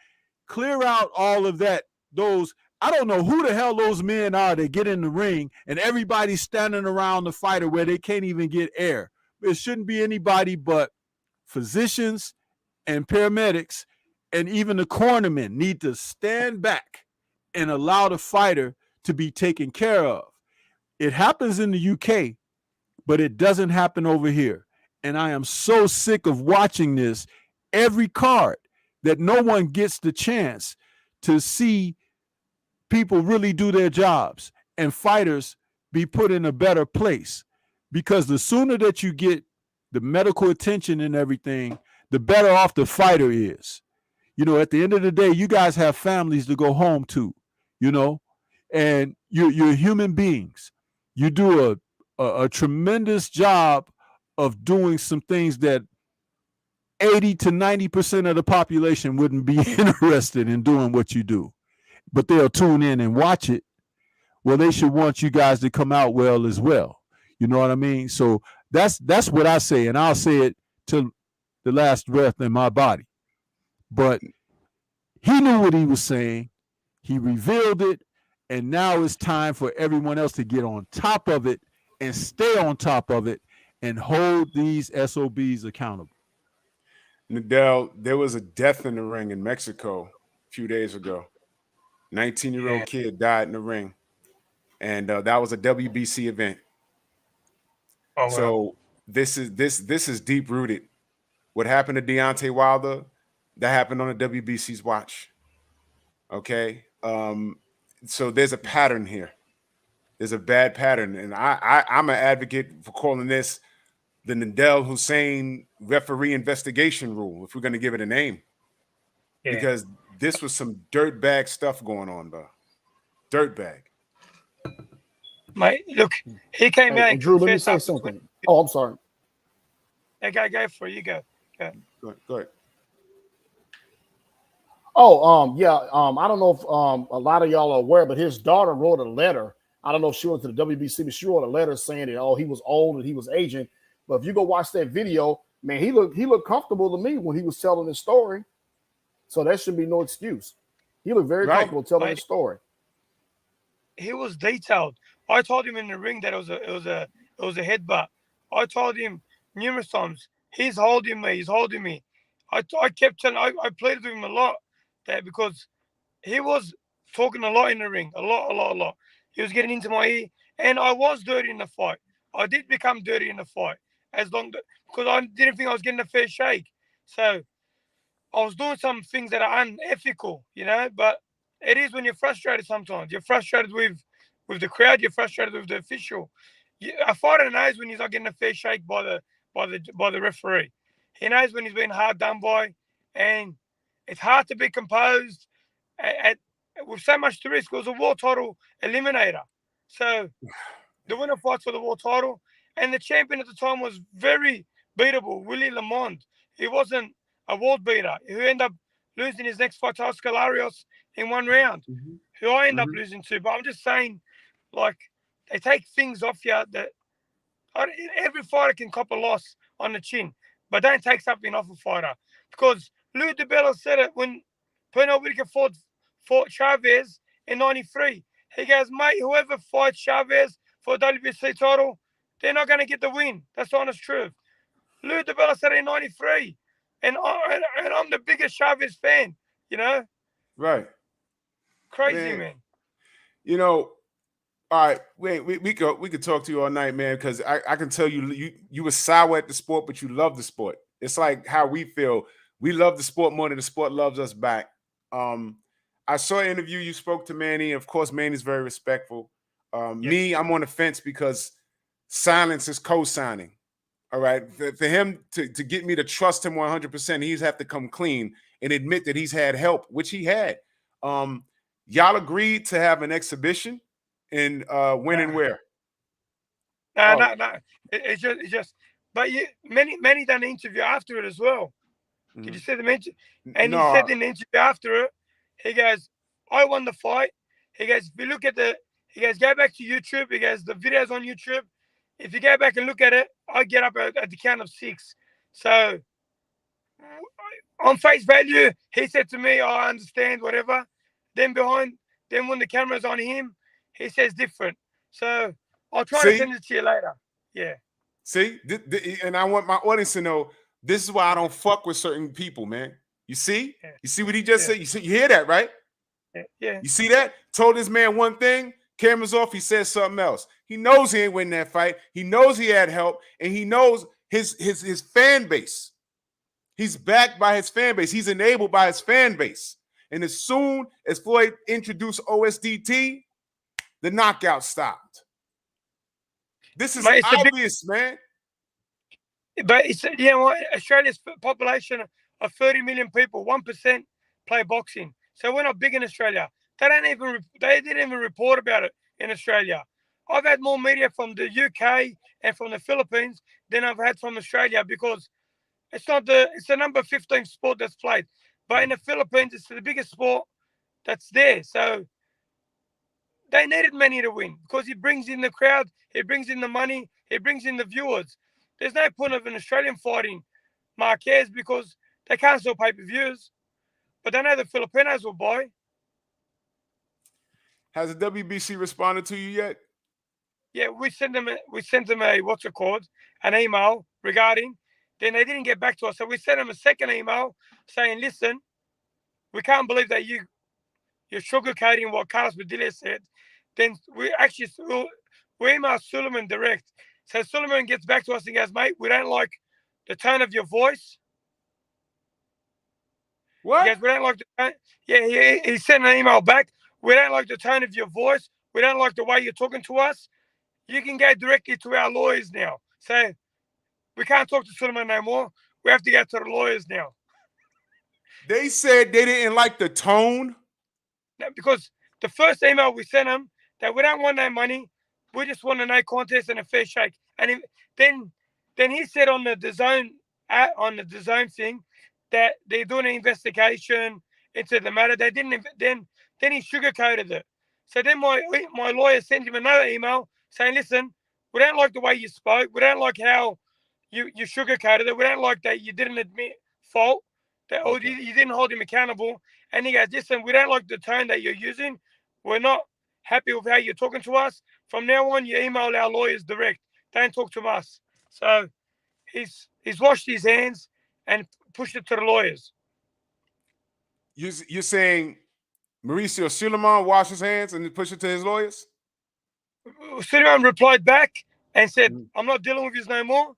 Speaker 4: clear out all of that. I don't know who the hell those men are that get in the ring and everybody's standing around the fighter where they can't even get air. It shouldn't be anybody but physicians and paramedics, and even the cornermen need to stand back and allow the fighter to be taken care of. It happens in the UK, but it doesn't happen over here. And I am so sick of watching this every card, that no one gets the chance to see people really do their jobs and fighters be put in a better place. Because the sooner that you get the medical attention and everything, the better off the fighter is. You know, at the end of the day, you guys have families to go home to, you know, and you're human beings. You do a tremendous job of doing some things that 80 to 90% of the population wouldn't be interested in doing what you do, but they'll tune in and watch it. Well, they should want you guys to come out well as well. You know what I mean? So that's what I say, and I'll say it till the last breath in my body. But he knew what he was saying. He revealed it, and now it's time for everyone else to get on top of it and stay on top of it and hold these SOBs accountable.
Speaker 2: Nedal, there was a death in the ring in Mexico a few days ago. 19-year-old kid died in the ring, and that was a WBC event.
Speaker 3: Oh, wow.
Speaker 2: So this is deep rooted. What happened to Deontay Wilder, that happened on the WBC's watch. Okay, so there's a pattern here. There's a bad pattern, and I'm an advocate for calling this the Nedal Hussein referee investigation rule, if we're going to give it a name, because this was some dirtbag stuff going on, bro. Dirtbag.
Speaker 3: Mate, look, he came out.
Speaker 5: And Drew, let me say something. Oh, I'm sorry.
Speaker 3: Okay, go for it. You go.
Speaker 2: Go ahead.
Speaker 5: Oh, I don't know if a lot of y'all are aware, but his daughter wrote a letter. I don't know if she went to the WBC, but she wrote a letter saying that, he was old and he was aging. But if you go watch that video, man, he looked comfortable to me when he was telling his story. So that should be no excuse. He looked very comfortable telling his story.
Speaker 3: He was detailed. I told him in the ring that it was a headbutt. I told him numerous times, he's holding me. I kept telling, I pleaded with him a lot, that because he was talking a lot in the ring, a lot. He was getting into my ear, and I was dirty in the fight. I did become dirty in the fight, because I didn't think I was getting a fair shake. So I was doing some things that are unethical, you know. But it is when you're frustrated. Sometimes you're frustrated with the crowd. You're frustrated with the official. A fighter knows when he's not getting a fair shake by the referee. He knows when he's being hard done by, and it's hard to be composed with so much to risk. It was a world title eliminator, so the winner fights for the world title, and the champion at the time was very beatable, Willie Lamond. He wasn't a world beater, who ended up losing his next fight to Oscar Larios in one round, who I end up losing to. But I'm just saying, like, they take things off you that every fighter can cop a loss on the chin, but don't take something off a fighter. Because Lou DiBella said it when Pernell Whitaker fought Chavez in '93. He goes, mate, whoever fights Chavez for a WBC title, they're not going to get the win. That's the honest truth. Lou DiBella said it in '93, and I'm the biggest Chavez fan, you know?
Speaker 2: Right.
Speaker 3: Crazy, man.
Speaker 2: You know, all right, we could talk to you all night, man, because I can tell you were sour at the sport, but you love the sport. It's like how we feel. We love the sport more than the sport loves us back. I saw an interview, you spoke to Manny. Of course, Manny's very respectful. Me, I'm on the fence because silence is co-signing. All right. For him to get me to trust him 100%, he's have to come clean and admit that he's had help, which he had. Y'all agreed to have an exhibition and when and where?
Speaker 3: No. It's just. But many done an interview after it as well. Did you see the mention? And
Speaker 2: No.
Speaker 3: he said in the interview after it, he goes, "I won the fight." He goes, "If you look at he goes, go back to YouTube. He goes, the video's on YouTube. If you go back and look at it, I get up at the count of 6. So on face value, he said to me, I understand, whatever. Then when the camera's on him, he says different. So I'll try to send it to you later. Yeah.
Speaker 2: See? And I want my audience to know this is why I don't fuck with certain people, man. You see?
Speaker 3: Yeah.
Speaker 2: You see what he just said? You hear that, right?
Speaker 3: Yeah.
Speaker 2: You see that? Told this man one thing, cameras off, he said something else. He knows he ain't winning that fight. He knows he had help, and he knows his fan base. He's backed by his fan base. He's enabled by his fan base. And as soon as Floyd introduced OSDT, the knockout stopped. This is obvious, man.
Speaker 3: But it's Australia's population of 30 million people, 1% play boxing. So we're not big in Australia. They didn't even report about it in Australia. I've had more media from the UK and from the Philippines than I've had from Australia because it's the number 15 sport that's played. But in the Philippines, it's the biggest sport that's there. So they needed Manny to win because he brings in the crowd, he brings in the money, he brings in the viewers. There's no point of an Australian fighting Marquez because they can't sell pay-per-views. But they know the Filipinos will buy.
Speaker 2: Has the WBC responded to you yet?
Speaker 3: Yeah, we sent them an email regarding. Then they didn't get back to us, so we sent them a second email saying, "Listen, we can't believe that you're sugarcoating what Carlos Padilla said." Then we emailed Suleiman direct. So Suleiman gets back to us and goes, "Mate, we don't like the tone of your voice."
Speaker 2: What?
Speaker 3: He goes, "We don't like the tone." Yeah, he sent an email back. "We don't like the tone of your voice. We don't like the way you're talking to us. You can go directly to our lawyers now." So we can't talk to Suleiman no more. We have to go to the lawyers now.
Speaker 2: They said they didn't like the tone?
Speaker 3: No, because the first email we sent them that we don't want no money. We just want a no contest and a fair shake. And then he said on the DAZN thing that they're doing an investigation into the matter. They didn't. Then he sugarcoated it. So then my lawyer sent him another email saying, "Listen, we don't like the way you spoke. We don't like how you sugarcoated it. We don't like that you didn't admit fault. Or you didn't hold him accountable." And he goes, "Listen, we don't like the tone that you're using. We're not happy with how you're talking to us. From now on, you email our lawyers direct. Don't talk to us." So he's washed his hands and pushed it to the lawyers.
Speaker 2: You're saying Mauricio Suleiman washed his hands and pushed it to his lawyers?
Speaker 3: Suleiman replied back and said, "I'm not dealing with you no more.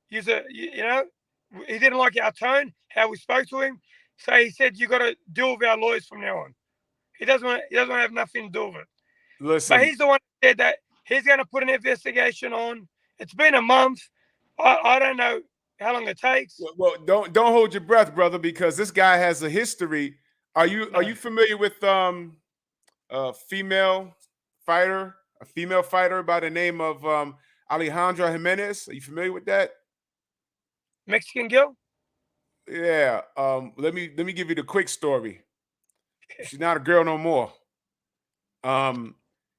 Speaker 3: He didn't like our tone, how we spoke to him. So he said, you got to deal with our lawyers from now on. He doesn't want to have nothing to do with it."
Speaker 2: Listen,
Speaker 3: but he's the one that said that he's going to put an investigation on. It's been a month. I don't know how long it takes.
Speaker 2: Well, don't hold your breath, brother, because this guy has a history. Are you familiar with a female fighter by the name of Alejandra Jimenez? Are you familiar with that?
Speaker 3: Mexican girl?
Speaker 2: Yeah. Let me give you the quick story. She's not a girl no more.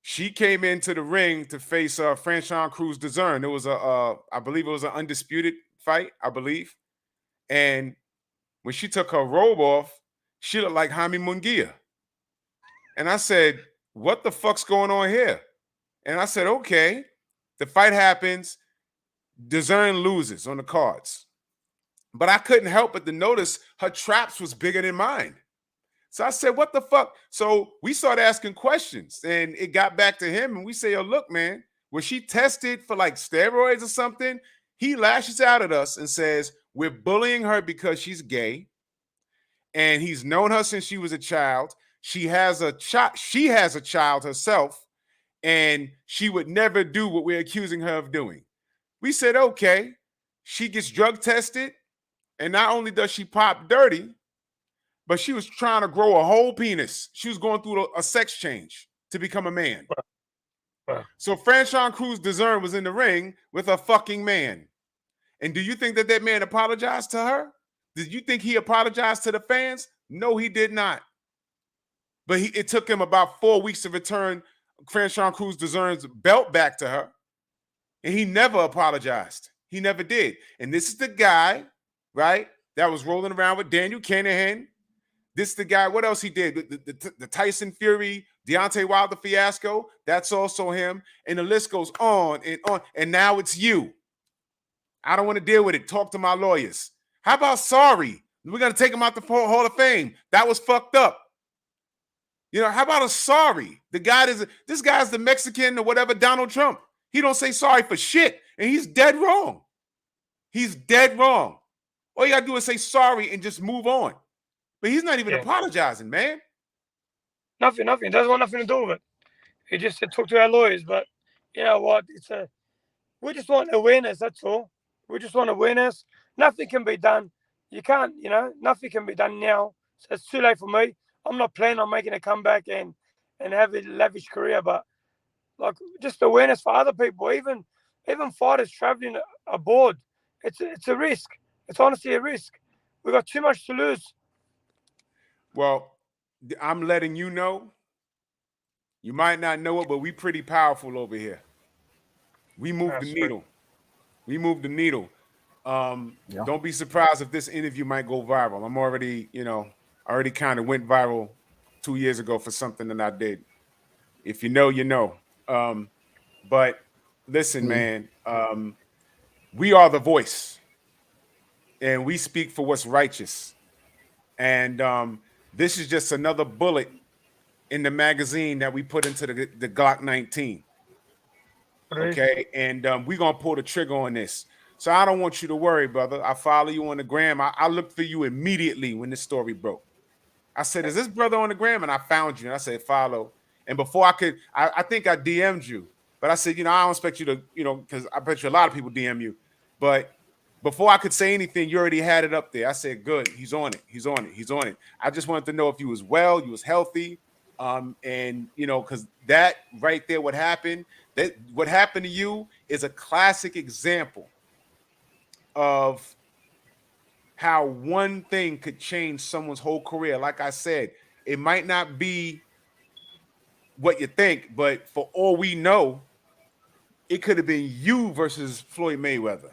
Speaker 2: She came into the ring to face Franchon Cruz DAZN. It was I believe it was an undisputed fight, I believe. And when she took her robe off, she looked like Jaime Munguia. And I said, "What the fuck's going on here?" And I said, "Okay." The fight happens. DAZN loses on the cards. But I couldn't help but to notice her traps was bigger than mine. So I said, "What the fuck?" So we started asking questions, and it got back to him, and we say, "Oh, look, man, was she tested for like steroids or something?" He lashes out at us and says, "We're bullying her because she's gay, and he's known her since she was a child. She has a child herself, and she would never do what we're accusing her of doing." We said, "Okay." she gets drug tested, and not only does she pop dirty, but she was trying to grow a whole penis. She was going through a sex change to become a man. So Franchon Cruz Dezern was in the ring with a fucking man. And do you think that that man apologized to her? Did you think he apologized to the fans? No, he did not. But it took him about 4 weeks to return Franchon Cruz Dezern's belt back to her. And he never apologized. He never did. And this is the guy, right, that was rolling around with Daniel Kanahan. This is the guy, what else he did? The Tyson Fury, Deontay Wilder fiasco, that's also him. And the list goes on and on. And now it's you. I don't want to deal with it. Talk to my lawyers. How about sorry? We're going to take him out the Hall of Fame. That was fucked up. You know, how about a sorry? This guy's the Mexican or whatever, Donald Trump. He don't say sorry for shit. And he's dead wrong. He's dead wrong. All you got to do is say sorry and just move on. But he's not even apologizing, man.
Speaker 3: Nothing. Doesn't want nothing to do with it. He just said talk to our lawyers. But you know what? We just want awareness, that's all. We just want awareness. Nothing can be done. You can't, nothing can be done now. So it's too late for me. I'm not planning on making a comeback and have a lavish career, but like just awareness for other people, even fighters traveling abroad. It's a risk. It's honestly a risk. We've got too much to lose.
Speaker 2: Well, I'm letting you know. You might not know it, but we pretty powerful over here. We move the needle. We move the needle. Don't be surprised if this interview might go viral. I'm already, already kind of went viral 2 years ago for something that I did. If you know, you know. But listen, man, we are the voice, and we speak for what's righteous. And this is just another bullet in the magazine that we put into the Glock 19. Okay, and we're going to pull the trigger on this. So I don't want you to worry, brother. I follow you on the gram. I looked for you immediately when this story broke. I said, is this brother on the gram? And I found you. And I said, follow. And before I think I DM'd you. But I said, I don't expect you to, because I bet you a lot of people DM you. But before I could say anything, you already had it up there. I said, good. He's on it. I just wanted to know if you was well, you was healthy. And, because that right there, what happened to you is a classic example of how one thing could change someone's whole career. Like I said, it might not be what you think, but for all we know, it could have been you versus Floyd Mayweather.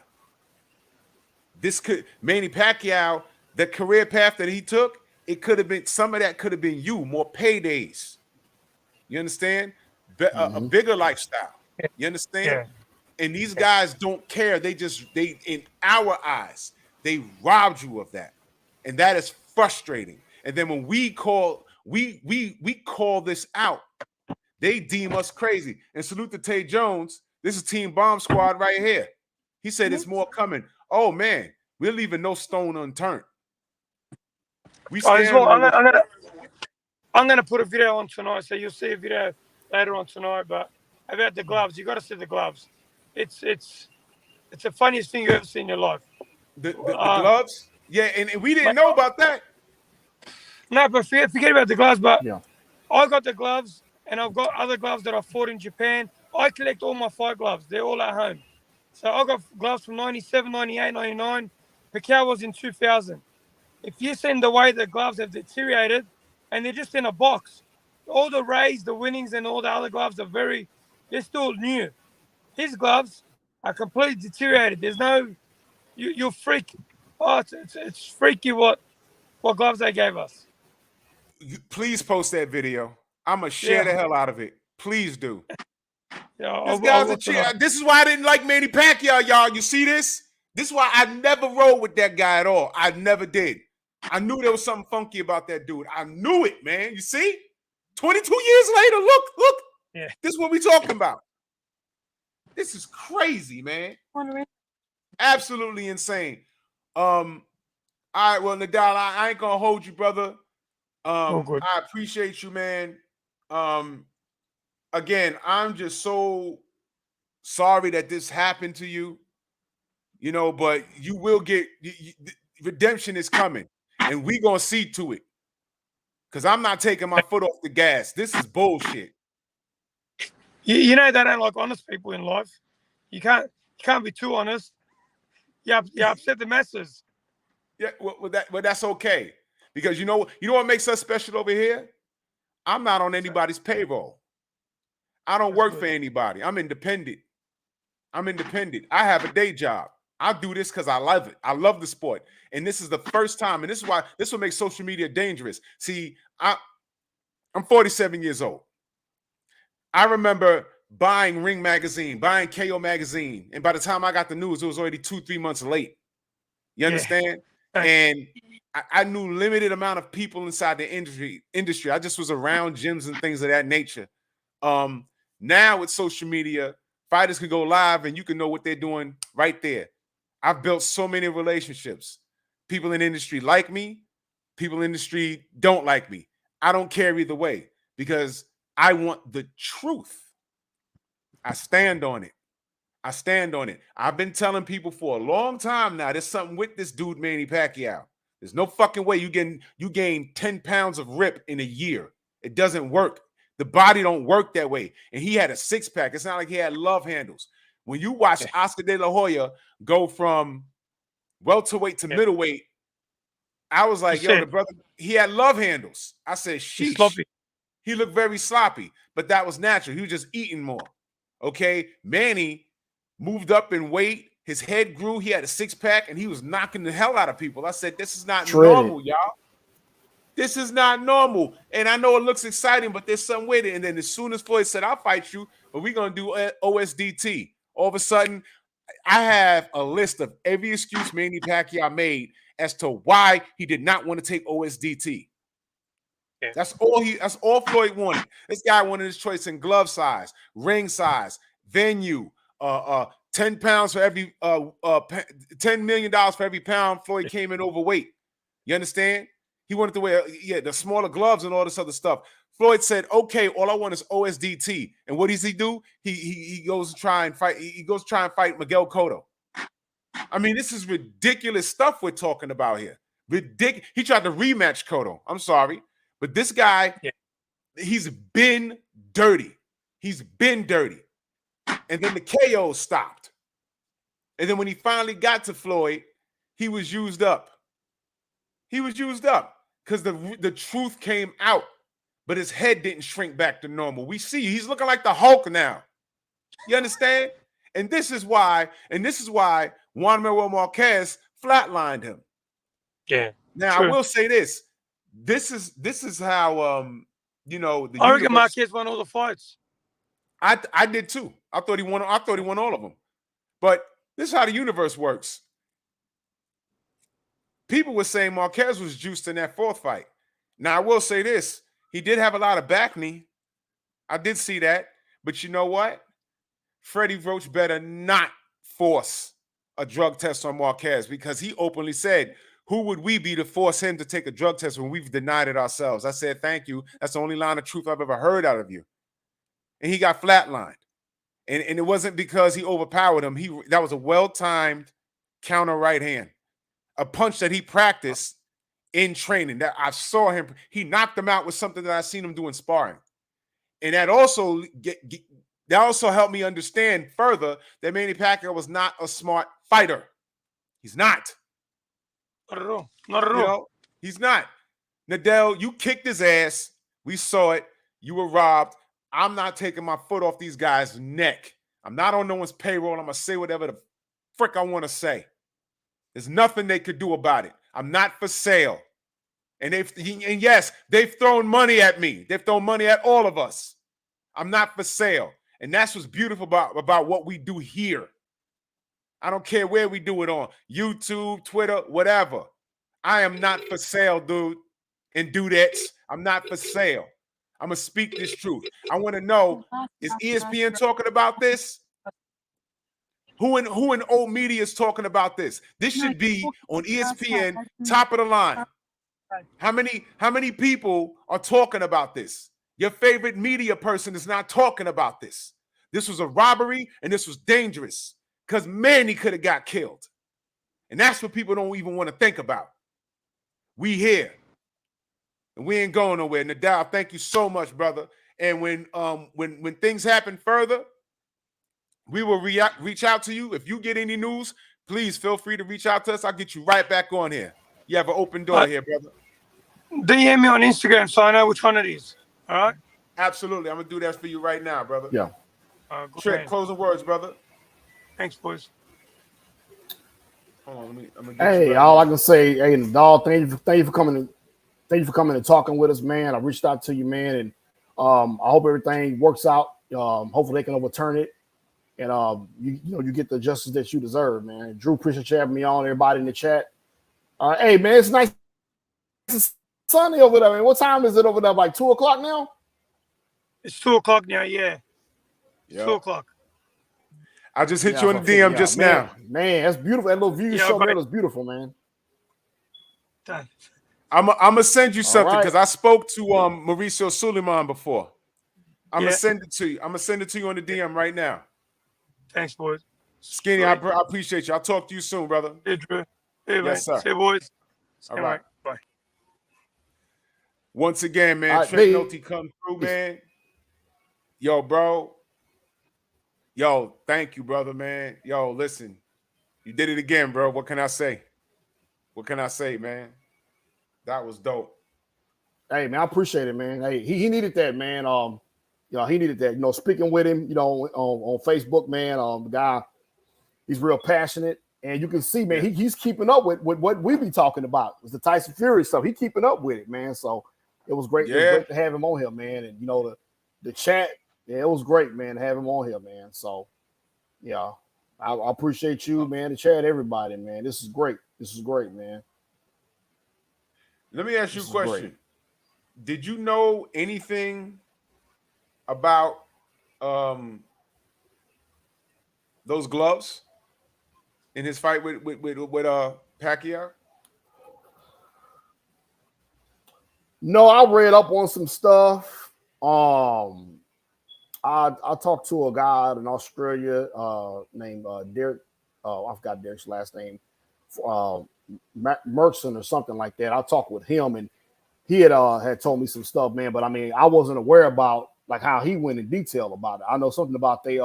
Speaker 2: Manny Pacquiao, the career path that he took, it could have been, some of that could have been you, more paydays. You understand? A bigger lifestyle. You understand?
Speaker 3: Yeah.
Speaker 2: And these guys don't care. They in our eyes, they robbed you of that. And that is frustrating. And then when we call this out, they deem us crazy. And salute to Tay Jones. This is Team Bomb Squad right here. He said it's more coming. Oh man, we're leaving no stone unturned.
Speaker 3: I'm gonna put a video on tonight, so you'll see a video later on tonight. But about the gloves, you got to see the gloves. It's the funniest thing you ever seen in your life.
Speaker 2: The gloves, yeah, and we didn't know about that.
Speaker 3: No, but forget about the gloves. But I got the gloves, and I've got other gloves that I fought in Japan. I collect all my fight gloves. They're all at home. So I got gloves from 97, 98, 99. Pacquiao was in 2000. If you seen the way the gloves have deteriorated, and they're just in a box, all the Rays, the Winnings, and all the other gloves they're still new. His gloves are completely deteriorated. There's no, you're freak. Oh, it's freaky what gloves they gave us.
Speaker 2: Please post that video. I'm gonna share the hell out of it. Please do.
Speaker 3: Yeah,
Speaker 2: this is why I didn't like Manny Pacquiao, y'all. You see this? This is why I never rode with that guy at all. I never did. I knew there was something funky about that dude. I knew it, man. You see? 22 years later, look.
Speaker 3: Yeah.
Speaker 2: This is what we talking about. This is crazy, man. Absolutely insane. All right, well, Nedal, I ain't gonna hold you, brother. I appreciate you, man. Again, I'm just so sorry that this happened to you. you know, but you will get redemption is coming, and we gonna see to it. Because I'm not taking my foot off the gas. This is bullshit.
Speaker 3: You know they don't like honest people in life. You can't be too honest. You upset the masses.
Speaker 2: Yeah, well, that's okay. Because you know what makes us special over here? I'm not on anybody's payroll. I don't work for anybody. I'm independent. I have a day job. I do this because I love it. I love the sport. And this is the first time, and this is why this will make social media dangerous. See, I'm 47 years old. I remember buying Ring magazine, buying KO magazine, and by the time I got the news, it was already 2-3 months late. You understand?
Speaker 3: Yeah.
Speaker 2: And I knew limited amount of people inside the industry. I just was around gyms and things of that nature. Now with social media, fighters can go live and you can know what they're doing right there. I've built so many relationships. People in the industry like me. People in the industry don't like me. I don't care either way because I want the truth. I stand on it. I've been telling people for a long time now, there's something with this dude, Manny Pacquiao. There's no fucking way you gain 10 pounds of rip in a year. It doesn't work. The body don't work that way. And he had a six-pack. It's not like he had love handles. When you watch Oscar De La Hoya go from welterweight to middleweight, I was like, yo, the brother, he had love handles. I said, sheesh. He looked very sloppy, but that was natural. He was just eating more. Okay, Manny moved up in weight. His head grew. He had a six-pack, and he was knocking the hell out of people. I said, this is not normal, y'all. This is not normal. And I know it looks exciting, but there's something with it. And then as soon as Floyd said, I'll fight you, but we're going to do OSDT. All of a sudden, I have a list of every excuse Manny Pacquiao made as to why he did not want to take OSDT. Yeah. That's all Floyd wanted. This guy wanted his choice in glove size, ring size, venue, 10 pounds for every $10 million for every pound Floyd came in overweight. You understand? He wanted to wear the smaller gloves and all this other stuff. Floyd said, okay, all I want is OSDT. And what does he do? He goes to try and fight. He goes to try and fight Miguel Cotto. I mean, this is ridiculous stuff we're talking about here. Ridiculous. He tried to rematch Cotto. I'm sorry. But this guy, he's been dirty. He's been dirty. And then the KO stopped. And then when he finally got to Floyd, he was used up. He was used up because the truth came out, but his head didn't shrink back to normal. We see he's looking like the Hulk now. You understand? And this is why Juan Manuel Marquez flatlined him.
Speaker 3: Yeah.
Speaker 2: Now true. I will say this. This is how the
Speaker 3: I reckon Marquez won all the fights.
Speaker 2: I did too. I thought he won all of them. But this is how the universe works. People were saying Marquez was juiced in that fourth fight. Now I will say this. He did have a lot of back knee. I did see that. But you know what? Freddie Roach better not force a drug test on Marquez because he openly said, who would we be to force him to take a drug test when we've denied it ourselves? I said, thank you. That's the only line of truth I've ever heard out of you. And he got flatlined. And it wasn't because he overpowered him. That was a well-timed counter right hand. A punch that he practiced in training. That I saw him. He knocked him out with something that I seen him do in sparring. And that also helped me understand further that Manny Pacquiao was not a smart fighter. He's not.
Speaker 3: Not at all. Not at all.
Speaker 2: He's not. Nedal, you kicked his ass. We saw it. You were robbed. I'm not taking my foot off these guys' neck. I'm not on no one's payroll. I'm going to say whatever the frick I want to say. There's nothing they could do about it. I'm not for sale. And yes, they've thrown money at me. They've thrown money at all of us. I'm not for sale. And that's what's beautiful about what we do here. I don't care where we do it on. YouTube, Twitter, whatever. I am not for sale, dude. And dudettes. I'm not for sale. I'm going to speak this truth. I want to know, is ESPN talking about this? Who in old media is talking about this? This should be on ESPN, top of the line. How many people are talking about this? Your favorite media person is not talking about this. This was a robbery, and this was dangerous because Manny could have got killed. And that's what people don't even want to think about. We here. And we ain't going nowhere. Nedal, thank you so much, brother. And when things happen further, we will reach out to you. If you get any news, please feel free to reach out to us. I'll get you right back on here. You have an open door here, brother.
Speaker 3: DM me on Instagram so I know which one it is. All right?
Speaker 2: Absolutely. I'm going to do that for you right now, brother.
Speaker 5: Yeah.
Speaker 2: Trick, closing words, brother.
Speaker 3: Thanks, boys.
Speaker 2: Hold on, I'm gonna
Speaker 5: Hey, all I can say, hey, Nedal, thank you for coming. Thank you for coming and talking with us, man. I reached out to you, man, and I hope everything works out. Hopefully they can overturn it, and you get the justice that you deserve, man. Drew, appreciate you having me on. Everybody in the chat. Hey, man, it's nice. It's sunny over there. Man, what time is it over there? Like 2 o'clock now?
Speaker 3: It's 2 o'clock now. Yeah,
Speaker 2: Yep.
Speaker 3: 2 o'clock.
Speaker 2: I just hit you on the DM just now.
Speaker 5: Man, that's beautiful. That little view you showed me,
Speaker 3: right.
Speaker 5: that was beautiful, man.
Speaker 2: I'm gonna send you something because
Speaker 5: right.
Speaker 2: I spoke to Mauricio Suleiman before. I'm gonna
Speaker 3: Yeah.
Speaker 2: send it to you. I'm gonna send it to you on the DM right now.
Speaker 3: Thanks, boys.
Speaker 2: Skinny, I appreciate you. I'll talk to you soon, brother.
Speaker 3: Hey, Drew. Hey,
Speaker 2: Yes,
Speaker 3: man.
Speaker 2: sir.
Speaker 3: Say, boys.
Speaker 2: All right.
Speaker 3: Bye.
Speaker 2: Once again, man,
Speaker 5: All right,
Speaker 2: Trent Nolte come through, man. Yo, bro. Yo, thank you, brother, man. Yo, listen, you did it again, bro. What can I say? What can I say, man? That was dope.
Speaker 5: Hey, man, I appreciate it, man. Hey, he needed that, man. He needed that. Speaking with him, on Facebook, man. The guy, he's real passionate, and you can see, man, he's keeping up with what we be talking about. It's the Tyson Fury stuff. He keeping up with it, man. So it was great.
Speaker 2: Yeah.
Speaker 5: It was great to have him on here, man. And the chat, yeah, it was great, man, to have him on here, man. So yeah, I appreciate you, man. The chat, everybody, man. This is great. This is great, man.
Speaker 2: Let me ask you a question.
Speaker 5: Great.
Speaker 2: Did you know anything about those gloves in his fight with Pacquiao?
Speaker 5: No, I read up on some stuff. I talked to a guy out in Australia named Derek. I forgot Derek's last name. Merkson or something like that. I talked with him, and he had told me some stuff, man. But I mean, I wasn't aware about like how he went in detail about it. I know something about they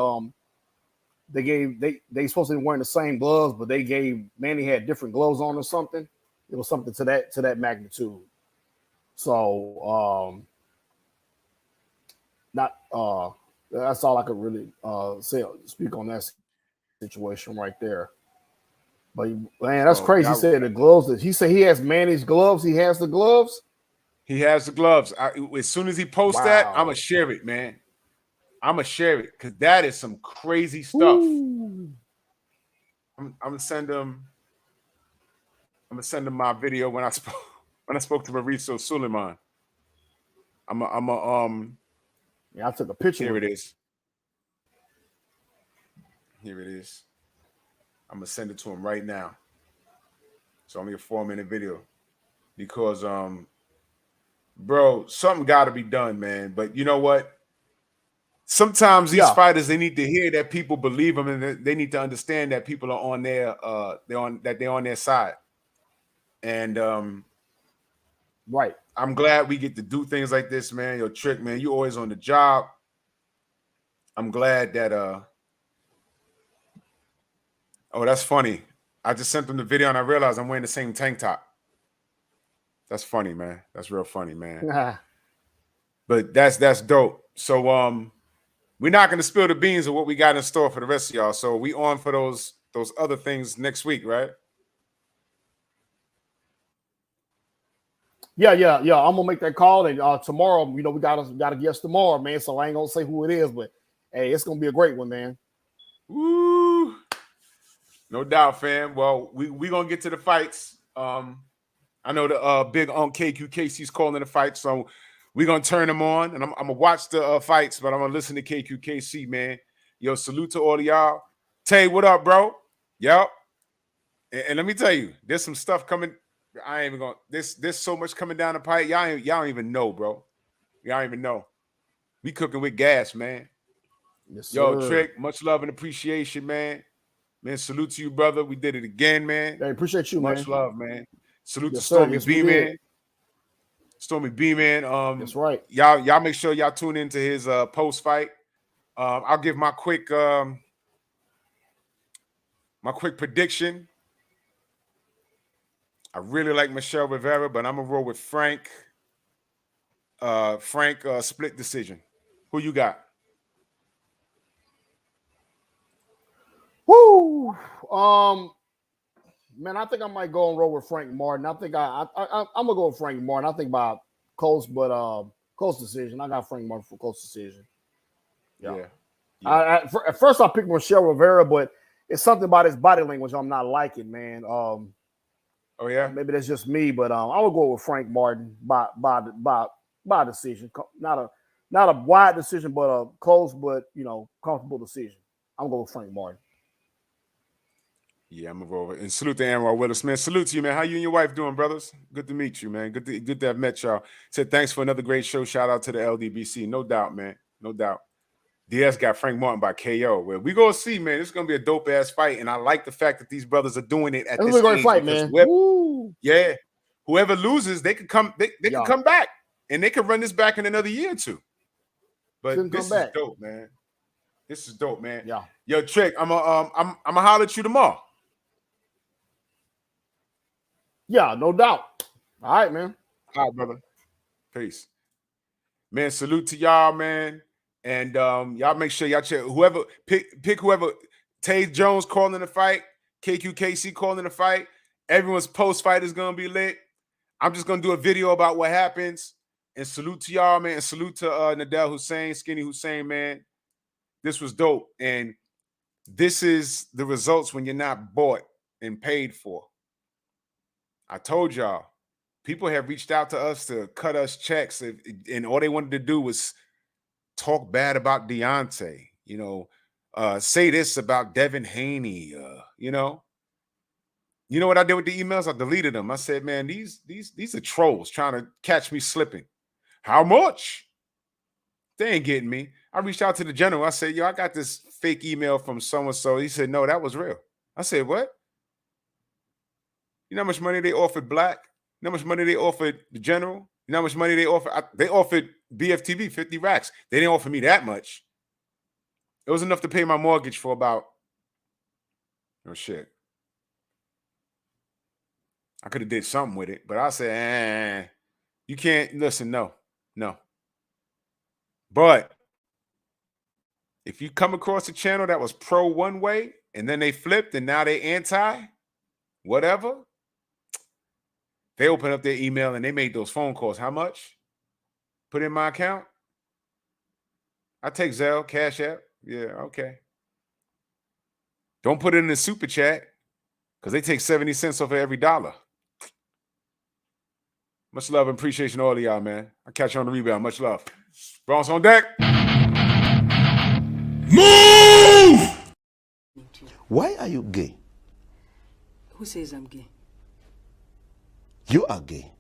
Speaker 5: supposed to be wearing the same gloves, but they gave Manny had different gloves on or something. It was something to that magnitude. So that's all I could really speak on that situation right there. But man, that's crazy. He said the gloves. He said he has Manny's gloves. He has the gloves.
Speaker 2: He has the gloves. As soon as he posts that, I'm gonna share it, man. I'm gonna share it because that is some crazy stuff. I'm gonna send him. I'm gonna send him my video when I spoke to Mauricio Suleiman.
Speaker 5: Yeah, I took a picture.
Speaker 2: Here it is. Here it is. I'm gonna send it to him right now. It's only a 4-minute video because bro, something got to be done, man. But you know what? Sometimes these fighters, they need to hear that people believe them, and they need to understand that people are on their they're on their side. And
Speaker 5: right.
Speaker 2: I'm glad we get to do things like this, man. Yo, Trick, man, you always on the job. I'm glad that oh, that's funny. I just sent them the video and I realized I'm wearing the same tank top. That's funny, man. That's real funny, man. But that's dope. So we're not going to spill the beans of what we got in store for the rest of y'all. So we on for those other things next week, right?
Speaker 5: Yeah. I'm gonna make that call, and tomorrow, we got a guest tomorrow, man. So I ain't gonna say who it is, but hey, it's gonna be a great one, man.
Speaker 2: Woo! No doubt, fam. Well, we gonna get to the fights. I know the big KQKC's calling the fight, so we're gonna turn them on, and I'm gonna watch the fights, but I'm gonna listen to KQKC, man. Yo, salute to all of y'all. Tay, what up, bro? Yep. And let me tell you, there's some stuff coming. I ain't even gonna. There's so much coming down the pipe. Y'all don't even know, bro. Y'all don't even know. We cooking with gas, man.
Speaker 5: Yes,
Speaker 2: Yo,
Speaker 5: sir.
Speaker 2: Trick, much love and appreciation, man. Man, salute to you, brother. We did it again, man.
Speaker 5: Hey, appreciate you,
Speaker 2: Much
Speaker 5: man.
Speaker 2: love, man. Salute
Speaker 5: Yes,
Speaker 2: to
Speaker 5: sir.
Speaker 2: Stormy
Speaker 5: Yes, we
Speaker 2: B,
Speaker 5: did.
Speaker 2: man. Stormy B, man.
Speaker 5: That's right.
Speaker 2: Y'all make sure y'all tune into his post fight. I'll give my quick prediction. I really like Michelle Rivera, but I'm gonna roll with Frank. Split decision. Who you got?
Speaker 5: Woo. Man, I think I might go and roll with Frank Martin. I think I'm gonna go with Frank Martin. I think by close, but close decision. I got Frank Martin for close decision. Yeah. At first I picked Michelle Rivera, but it's something about his body language I'm not liking, man.
Speaker 2: Oh yeah,
Speaker 5: maybe that's just me, but I would go with Frank Martin by decision. Not a wide decision, but a close, but comfortable decision. I'm going with Frank Martin.
Speaker 2: Yeah, I'm gonna roll. And salute to Anwar Willis, man. Salute to you, man. How you and your wife doing, brothers? Good to meet you, man. Good to have met y'all. Said thanks for another great show. Shout out to the LDBC. No doubt, man. No doubt. Diaz got Frank Martin by KO. Well, we gonna see, man. It's gonna be a dope ass fight, and I like the fact that these brothers are doing it at this
Speaker 5: great
Speaker 2: age.
Speaker 5: Fight, man.
Speaker 2: Whoever loses, they could come. They can come back, and they could run this back in another year or two. But this is dope, man. This is dope, man.
Speaker 5: Yeah.
Speaker 2: Yo, Trick, I'm gonna holler at you tomorrow.
Speaker 5: Yeah, no doubt. All right, man.
Speaker 2: All right, brother. Peace. Man, salute to y'all, man. And y'all make sure y'all check whoever pick whoever. Tay Jones calling the fight, KQKC calling the fight. Everyone's post fight is gonna be lit. I'm just gonna do a video about what happens. And salute to y'all, man. And salute to Nedal Hussein, Skinny Hussein, man. This was dope. And this is the results when you're not bought and paid for. I told y'all, people have reached out to us to cut us checks, and all they wanted to do was talk bad about Deontay, say this about Devin Haney, you know what I did with the emails? I deleted them. I said, man, these are trolls trying to catch me slipping. How much? They ain't getting me. I reached out to the general. I said, yo, I got this fake email from so-and-so. He said, no, that was real. I said, what? You know how much money they offered Black? You know how much money they offered the general? You know how much money they offered? They offered BFTB 50 racks. They didn't offer me that much. It was enough to pay my mortgage for about, oh shit. I could have did something with it, but I said, you can't, listen, no. But if you come across a channel that was pro one way and then they flipped and now they anti, whatever, they opened up their email and they made those phone calls. How much? Put in my account? I take Zelle, Cash App. Yeah, okay. Don't put it in the super chat because they take 70 cents off of every dollar. Much love and appreciation to all of y'all, man. I'll catch you on the rebound. Much love. Bronx on deck.
Speaker 1: Move! Why are you gay?
Speaker 6: Who says I'm gay?
Speaker 1: You are gay.